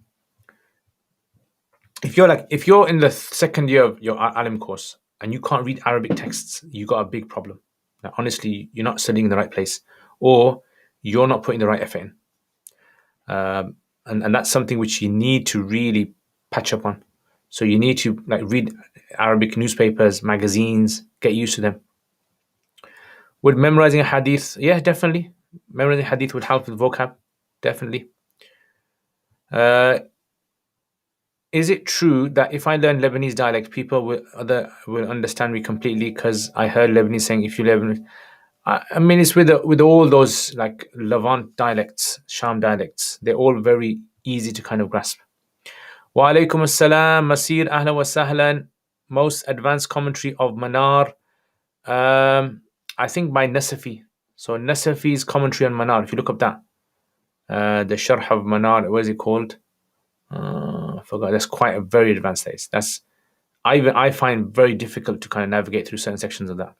If you're in the second year of your alim course and you can't read Arabic texts, you got a big problem. Now, honestly, you're not studying in the right place, or you're not putting the right effort in. And that's something which you need to really patch up on. So you need to like read Arabic newspapers, magazines, get used to them. Would memorizing a hadith? Yeah, definitely. Memorizing hadith would help with vocab. Definitely. Uh, is it true that if I learn Lebanese dialect, people will understand me completely? Because I heard Lebanese saying, if you Lebanese, I mean, it's with all those like Levant dialects, Sham dialects. They're all very easy to kind of grasp. Wa alaikum assalam, Masir, ahlan wa sahlan. Most advanced commentary of Manar. I think by Nasafi. So Nasafi's commentary on Manar. If you look up that, the Sharh of Manar, what is it called? I forgot. That's quite a very advanced text. I find very difficult to kind of navigate through certain sections of that.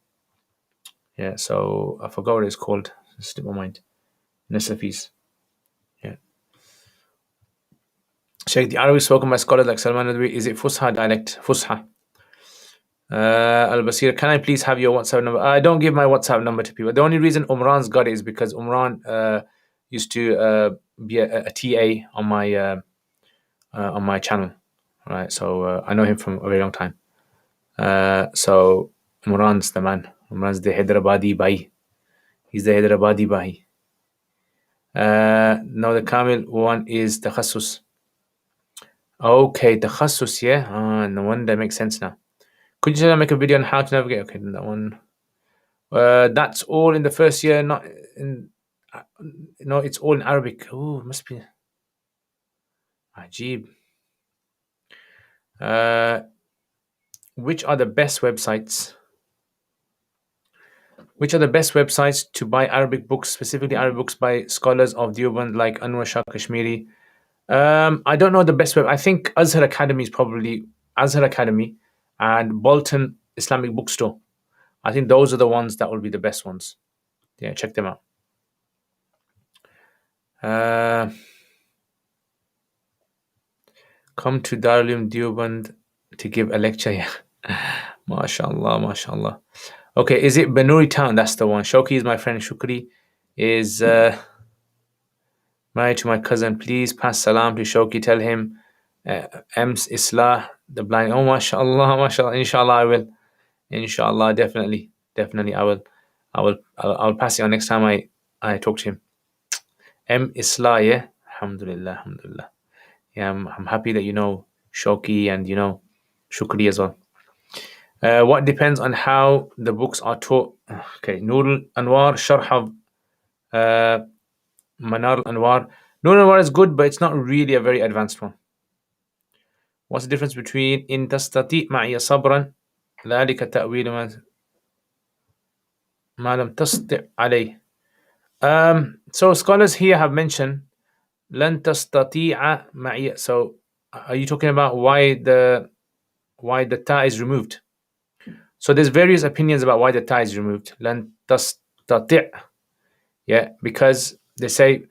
Yeah, so I forgot what it's called. It's slipped my mind. Nasafi's. Yeah. Sheikh, the Arabic spoken by scholars like Salman Nadwi, is it Fusha dialect? Fusha. Al Basir, can I please have your WhatsApp number? I don't give my WhatsApp number to people. The only reason Umran's got it is because Umran used to be a TA on my channel, right? So I know him from a very long time. So Umran's the man. Umran's the Hyderabadi Bhai. He's the Hyderabadi Bhai. Now the Kamil one is Takhassus. Okay, Takhassus, yeah. No wonder, makes sense now. Could you make a video on how to navigate? Okay, that one. That's all in the first year, not in. No, it's all in Arabic. Oh, must be. Ajib. Which are the best websites? Which are the best websites to buy Arabic books, specifically Arabic books by scholars of Deoband like Anwar Shah Kashmiri? I don't know the best web. I think Azhar Academy is probably Azhar Academy and Bolton Islamic Bookstore. I think those are the ones that will be the best ones. Yeah, check them out. Come to Darul Uloom Deoband to give a lecture. Yeah. MashaAllah, MashaAllah. Okay, is it Banuri Town? That's the one. Shoki is my friend. Shukri is married to my cousin. Please pass salam to Shoki. Tell him Ems Islah, the blind. Oh, MashaAllah, MashaAllah. Inshallah, I will. Inshallah, definitely. Definitely, I will. I'll pass it on next time I talk to him. Islah, yeah? Alhamdulillah, Alhamdulillah. Yeah, I'm happy that you know Shoki and you know Shukri as well. What depends on how the books are taught? Okay, Nur Anwar, Sharh of Manar Anwar. Nur Anwar is good, but it's not really a very advanced one. What's the difference between إن تستطيع معي صبرا ذلك تأويل ما لم تستطع عليه. So scholars here have mentioned لن تستطيع معي. So are you talking about why the ta is removed? So there's various opinions about why the ta is removed. لن تستطيع. Yeah, because they say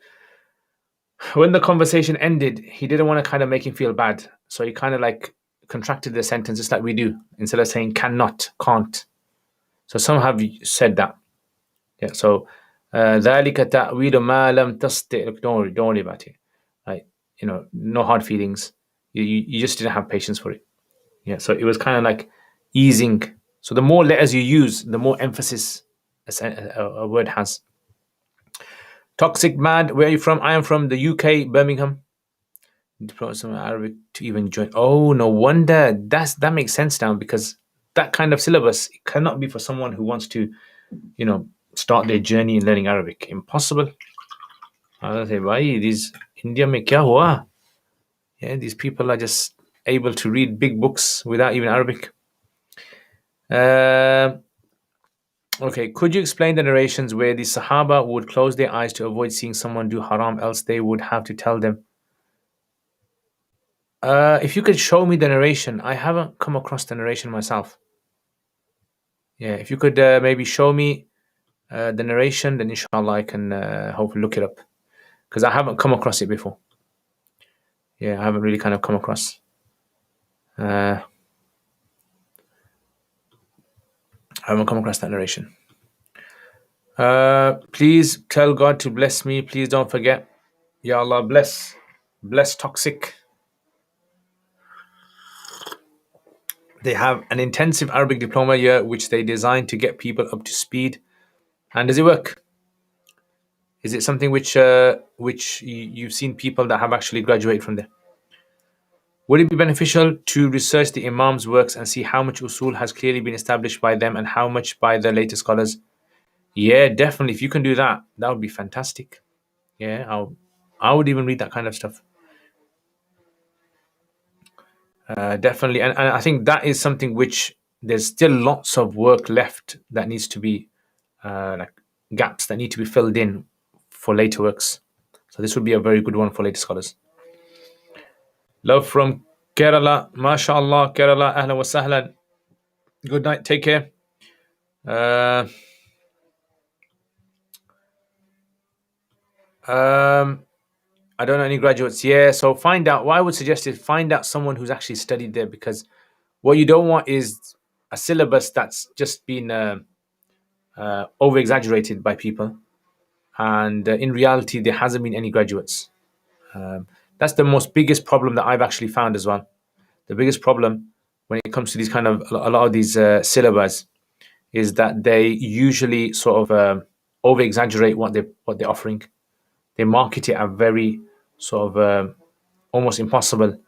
when the conversation ended, he didn't want to kind of make him feel bad. So he kind of like contracted the sentence just like we do. Instead of saying cannot, can't. So some have said that. Yeah, so ذلك تأويل ما لم تستطع. Don't worry about it. Like, you know, no hard feelings. You just didn't have patience for it. Yeah, so it was kind of like easing. So the more letters you use, the more emphasis a word has. Toxic Mad, where are you from? I am from the UK, Birmingham. Some Arabic to even join. Oh, no wonder. That makes sense now, because that kind of syllabus cannot be for someone who wants to, you know, start their journey in learning Arabic. Impossible. I say, why these India mein kya hua? Yeah, these people are just able to read big books without even Arabic. Okay, could you explain the narrations where the Sahaba would close their eyes to avoid seeing someone do haram, else they would have to tell them? If you could show me the narration, I haven't come across the narration myself. Yeah, if you could maybe show me the narration, then inshallah I can hopefully look it up, because I haven't come across it before. Yeah, I haven't really kind of come across. I haven't come across that narration. Please tell God to bless me. Please don't forget. Ya Allah, bless Toxic. They have an intensive Arabic diploma year which they designed to get people up to speed. And does it work? Is it something which you've seen people that have actually graduated from there? Would it be beneficial to research the Imam's works and see how much usul has clearly been established by them and how much by the later scholars? Yeah, definitely. If you can do that, that would be fantastic. Yeah, I would even read that kind of stuff. Definitely, and I think that is something which there's still lots of work left that needs to be like gaps that need to be filled in for later works. So this would be a very good one for later scholars. Love from Kerala, mashallah, Kerala, ahlan wa sahlan. Good night, take care. Uh, I don't know any graduates. Yeah, so find out. What I would suggest is find out someone who's actually studied there, because what you don't want is a syllabus that's just been over exaggerated by people, and in reality, there hasn't been any graduates. That's the most biggest problem that I've actually found as well. The biggest problem when it comes to these kind of a lot of these syllabus is that they usually sort of over exaggerate what they're offering. They market it at very sort of almost impossible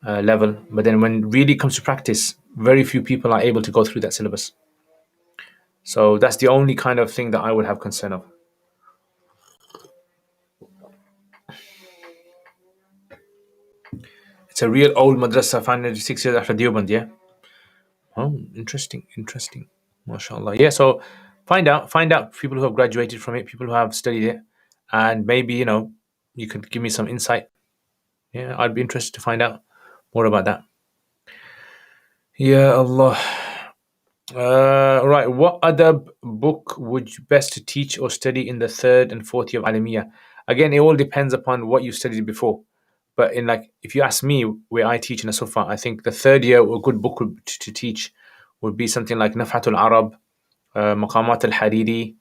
level, but then when it really comes to practice, very few people are able to go through that syllabus. So that's the only kind of thing that I would have concern of. It's a real old madrasa, 596 years after Deoband, yeah? Oh, interesting. MashaAllah. Yeah, so find out people who have graduated from it, people who have studied it, and maybe, you could give me some insight. Yeah, I'd be interested to find out more about that. Yeah, Allah. Right, what adab book would you best to teach or study in the third and fourth year of Alamiya? Again, it all depends upon what you studied before. But if you ask me where I teach in Asufa, I think the third year a good book to teach would be something like Nafhatul Arab, Maqamat al-Hariri,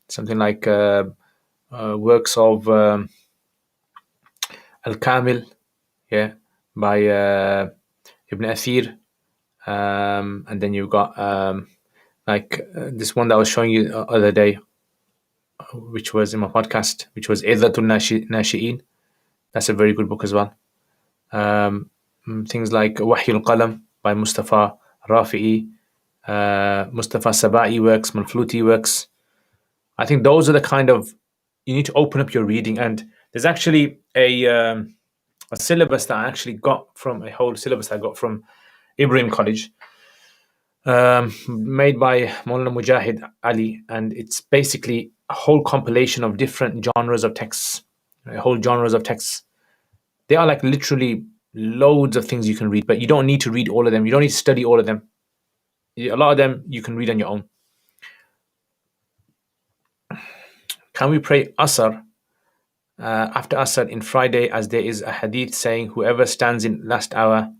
something like works of Al-Kamil, yeah, by Ibn Athir. And then you've got this one that I was showing you the other day, which was in my podcast, which was Idhatul Nashi'in. That's a very good book as well. Things like Wahyul Qalam by Mustafa Rafi'i, Mustafa Saba'i works, Manfluti works. I think those are the kind of, you need to open up your reading. And there's actually a syllabus that I actually got from, a whole syllabus I got from Ibrahim College, made by Maulana Mujahid Ali, and it's basically a whole compilation of different genres of texts, whole genres of texts. They are like literally loads of things you can read, but you don't need to read all of them. You don't need to study all of them. A lot of them you can read on your own. Can we pray Asr after Asr in Friday, as there is a hadith saying whoever stands in last hour?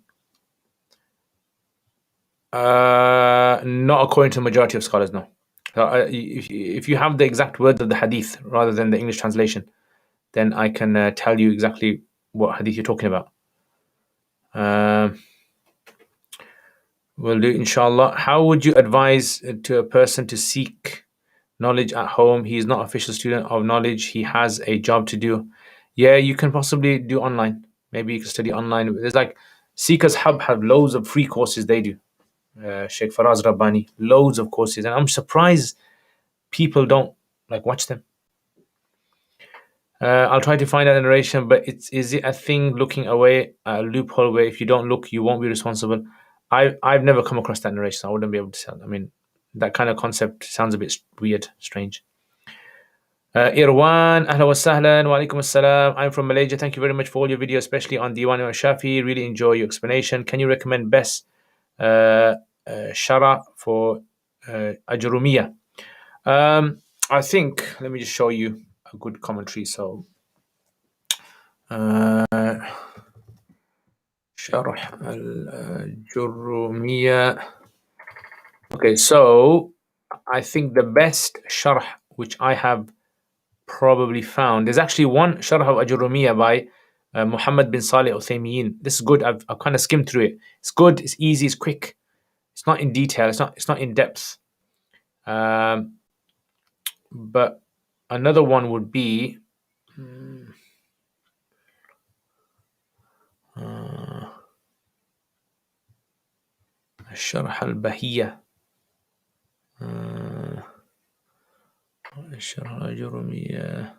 Not according to the majority of scholars, no. So, if you have the exact words of the hadith rather than the English translation, then I can tell you exactly what hadith you're talking about. We'll do, inshallah. How would you advise to a person to seek knowledge at home? He is not an official student of knowledge. He has a job to do. Yeah, you can possibly do online. Maybe you can study online. There's like Seekers Hub have loads of free courses they do. Sheikh Faraz Rabbani, loads of courses, and I'm surprised people don't watch them. I'll try to find out the narration, but is it a thing looking away a loophole where if you don't look, you won't be responsible? I've never come across that narration. So I wouldn't be able to tell. I mean, that kind of concept sounds a bit weird, strange. Irwan, ahla wa sahlan, wa alaikum assalam. I'm from Malaysia. Thank you very much for all your videos, especially on Diwan Imam Shafi. Really enjoy your explanation. Can you recommend best Shara for Ajurumiyya? I think, let me just show you a good commentary. So, Sharh al-Ajurumiyya. Okay, so I think the best Sharh which I have probably found, there's actually one Sharh of Ajurumiyya by Muhammad bin Salih Uthaymeen. This is good. I've kind of skimmed through it. It's good. It's easy. It's quick. It's not in detail. It's not in depth. But another one would be الشرح البهية الشرح الأجرمية.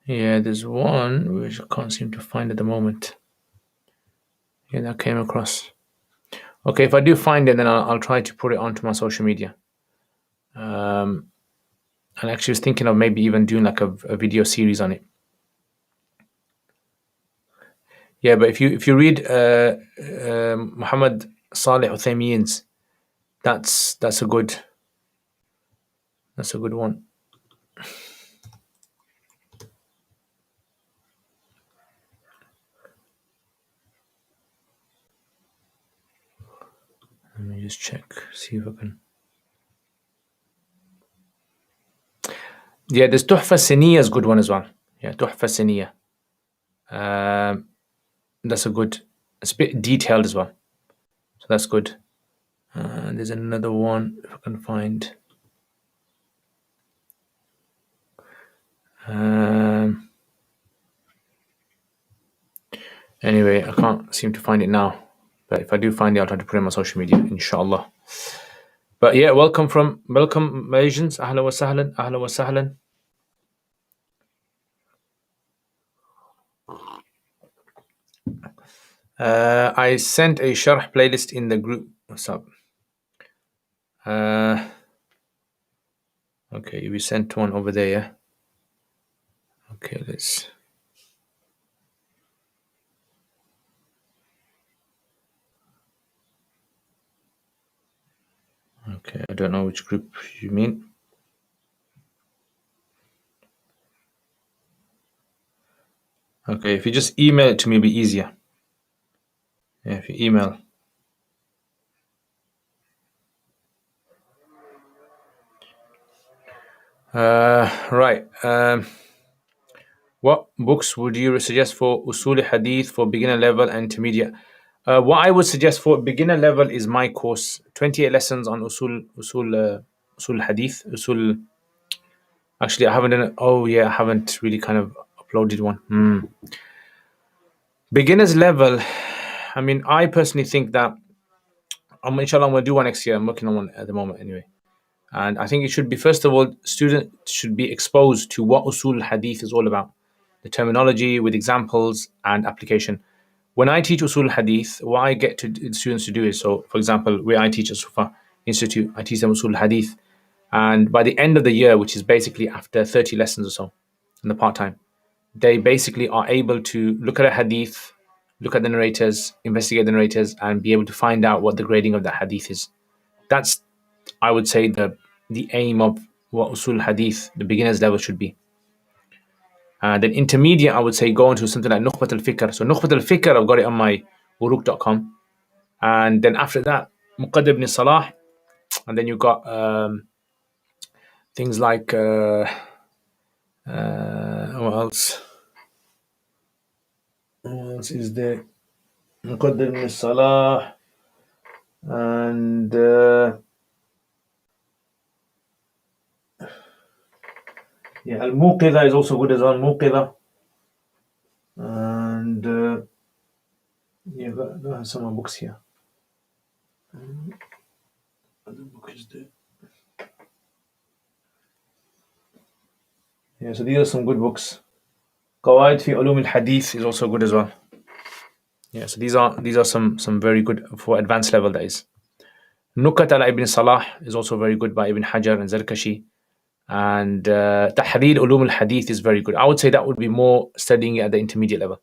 Yeah, there's one which I can't seem to find at the moment. Yeah, that came across. Okay, if I do find it, then I'll try to put it onto my social media. And actually was thinking of maybe even doing like a video series on it. Yeah, but if you read Muhammad Salih Uthaymeen's, that's a good one. Let me just check, see if I can. Yeah, there's Tuhfa Siniya is a good one as well. Yeah, Tuhfa Siniya. That's a good. It's a bit detailed as well, so that's good. There's another one if I can find. Anyway, I can't seem to find it now, but if I do find it, I'll try to put it on my social media, inshallah. But yeah, welcome Malaysians. Ahlan wa sahlan, ahlan wa sahlan. I sent a sharh playlist in the group. What's up? Okay, we sent one over there, yeah? Okay, let's... Okay, I don't know which group you mean. Okay, if you just email it to me, it'll be easier. Yeah, if you email. Right. What books would you suggest for Usul Hadith for beginner level and intermediate? What I would suggest for beginner level is my course, 28 lessons on Usul Hadith. Actually, I haven't done it. Oh yeah, I haven't really kind of uploaded one. Beginners level. I mean, I personally think that inshallah I'm going to do one next year. I'm working on one at the moment anyway. And I think it should be, first of all, students should be exposed to what Usul Hadith is all about, the terminology with examples and application. When I teach Usul Hadith, what I get to students to do is, so for example, where I teach at Sufa Institute, I teach them Usul Hadith. And by the end of the year, which is basically after 30 lessons or so in the part-time, they basically are able to look at a hadith, look at the narrators, investigate the narrators, and be able to find out what the grading of that hadith is. That's, I would say, the aim of what Usul Hadith, the beginner's level, should be. Then intermediate, I would say, go into something like Nukhbat al-Fikr. So Nukhbat al-Fikr, I've got it on my uruk.com. And then after that, Muqaddam ibn Salah. And then you've got things like, what else? What else is there? Muqaddam ibn Salah. And yeah, Al-Muqidha is also good as well. Muqidha. And yeah, I have some more books here. Other book is there. Yeah, so these are some good books. Qawaid fi Ulum al-Hadith is also good as well. Yeah, so these are some very good for advanced level, that is. Nukat ala Ibn Salah is also very good by Ibn Hajar and Zarkashi. And Tahrir Ulum al-Hadith is very good. I would say that would be more studying at the intermediate level.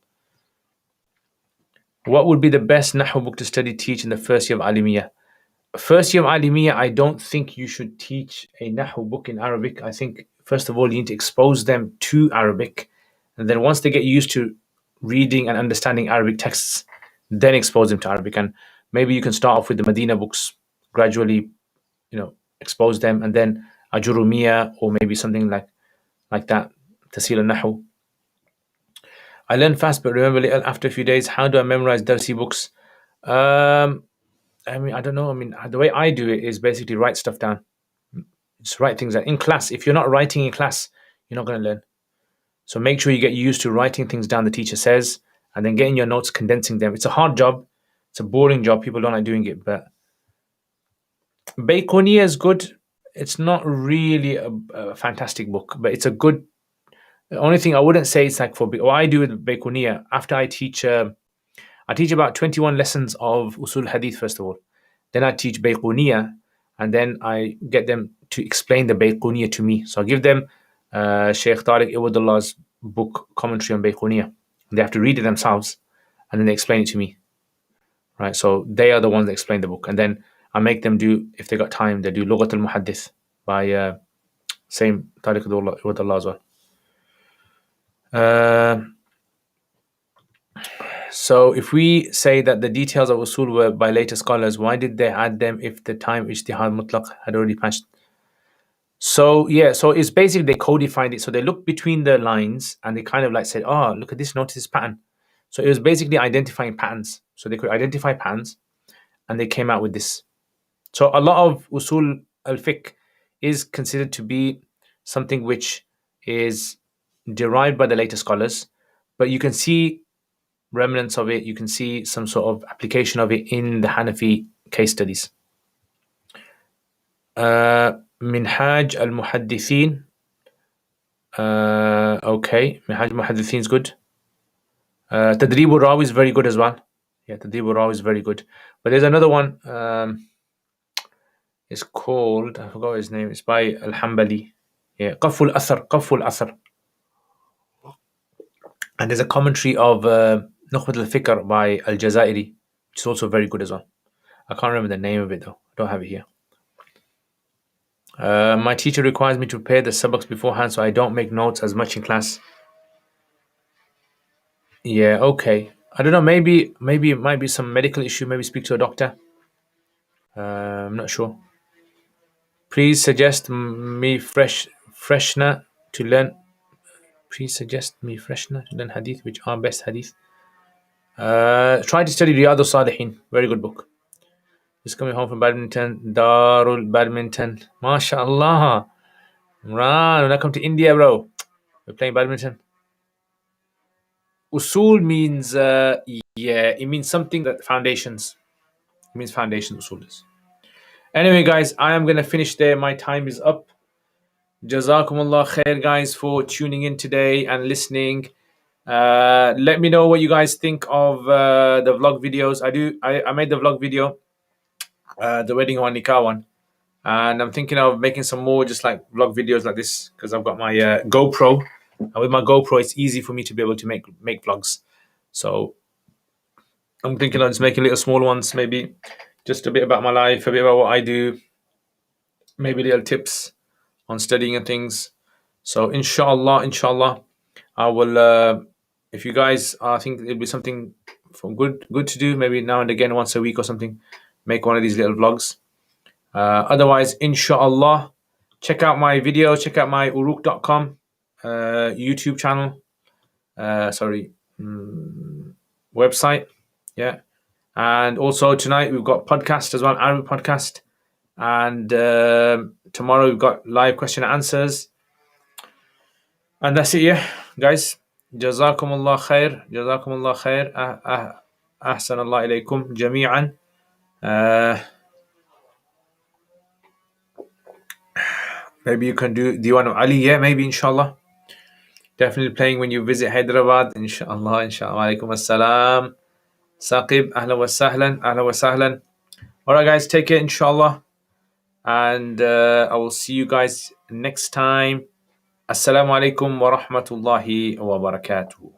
What would be the best Nahu book to study, teach in the first year of Alimiyyah? First year of Alimiyyah, I don't think you should teach a Nahu book in Arabic. I think, first of all, you need to expose them to Arabic. And then once they get used to reading and understanding Arabic texts, then expose them to Arabic. And maybe you can start off with the Medina books, gradually, expose them, and then Ajurumiyya or maybe something like that, Tasil al-Nahu. I learn fast but remember little after a few days. How do I memorize Darsi books? I don't know. The way I do it is basically write stuff down. Just write things down. In class, if you're not writing in class, you're not going to learn. So make sure you get used to writing things down the teacher says, and then getting your notes, condensing them. It's a hard job. It's a boring job. People don't like doing it. But Baykuniya is good. It's not really a fantastic book, but it's a good. The only thing I wouldn't say it's like for what I do with Baykuniya, after I teach about 21 lessons of Usul Hadith first of all. Then I teach Baykuniya, and then I get them to explain the Baykuniya to me. So I give them Shaykh Tariq Iwadullah's book, Commentary on Baykuniya. They have to read it themselves, and then they explain it to me. Right? So they are the ones that explain the book. And then I make them do, if they got time, they do Lughat al-Muhaddith by same Tariq Iwadullah as well. So if we say that the details of usul were by later scholars, why did they add them if the time ijtihad mutlaq had already passed? So it's basically they codified it. So they looked between the lines and they kind of like said, oh, look at this, notice this pattern. So it was basically identifying patterns. So they could identify patterns and they came out with this. So a lot of usul al-fiqh is considered to be something which is derived by the later scholars, but you can see remnants of it, you can see some sort of application of it in the Hanafi case studies. Minhaj al-Muhaddithin. Okay, Minhaj al-Muhaddithin is good. Tadrib al-Rawi is very good as well. Yeah, Tadrib al-Rawi is very good. But there's another one. It's called, I forgot his name. It's by Al-Hanbali. Yeah, Qaful Athar. And there's a commentary of Nukhbat al-Fikr by Al-Jazairi, which is also very good as well. I can't remember the name of it though. I don't have it here. My teacher requires me to prepare the subjects beforehand so I don't make notes as much in class. Yeah, okay. I don't know, maybe it might be some medical issue. Maybe speak to a doctor. I'm not sure. Please suggest me freshener to learn. Please suggest me freshener to learn hadith, which are best hadith. Try to study Riyadh al-Salihin. Very good book. Just coming home from badminton. Darul Badminton. MashaAllah. Imran, when I come to India, bro, we're playing badminton. Usul means, it means something that foundations. It means foundation, usul is. Anyway, guys, I am going to finish there. My time is up. Jazakumullah khair, guys, for tuning in today and listening. Let me know what you guys think of the vlog videos. I made the vlog video, the wedding one, nikah one. And I'm thinking of making some more just like vlog videos like this because I've got my GoPro. And with my GoPro, it's easy for me to be able to make vlogs. So I'm thinking of just making little small ones, maybe just a bit about my life, a bit about what I do, maybe little tips on studying and things. So inshallah, I will, if you guys think it'll be something good to do, maybe now and again, once a week or something, make one of these little vlogs. Otherwise, inshallah, check out my video, check out my uruk.com YouTube channel, website. Yeah. And also tonight we've got podcast as well, Arabic podcast. And tomorrow we've got live question and answers. And that's it, yeah, guys. Jazakumullah khair. Jazakumullah khair. Ahsan Allah ilaykum jami'an. Maybe you can do Diwan of Ali, yeah, maybe inshallah. Definitely playing when you visit Hyderabad, inshallah. Alaikum assalam. Saqib, ahlan wa sahlan. Alright, guys, take care, inshallah. And I will see you guys next time. Assalamu alaikum wa rahmatullahi wa barakatuh.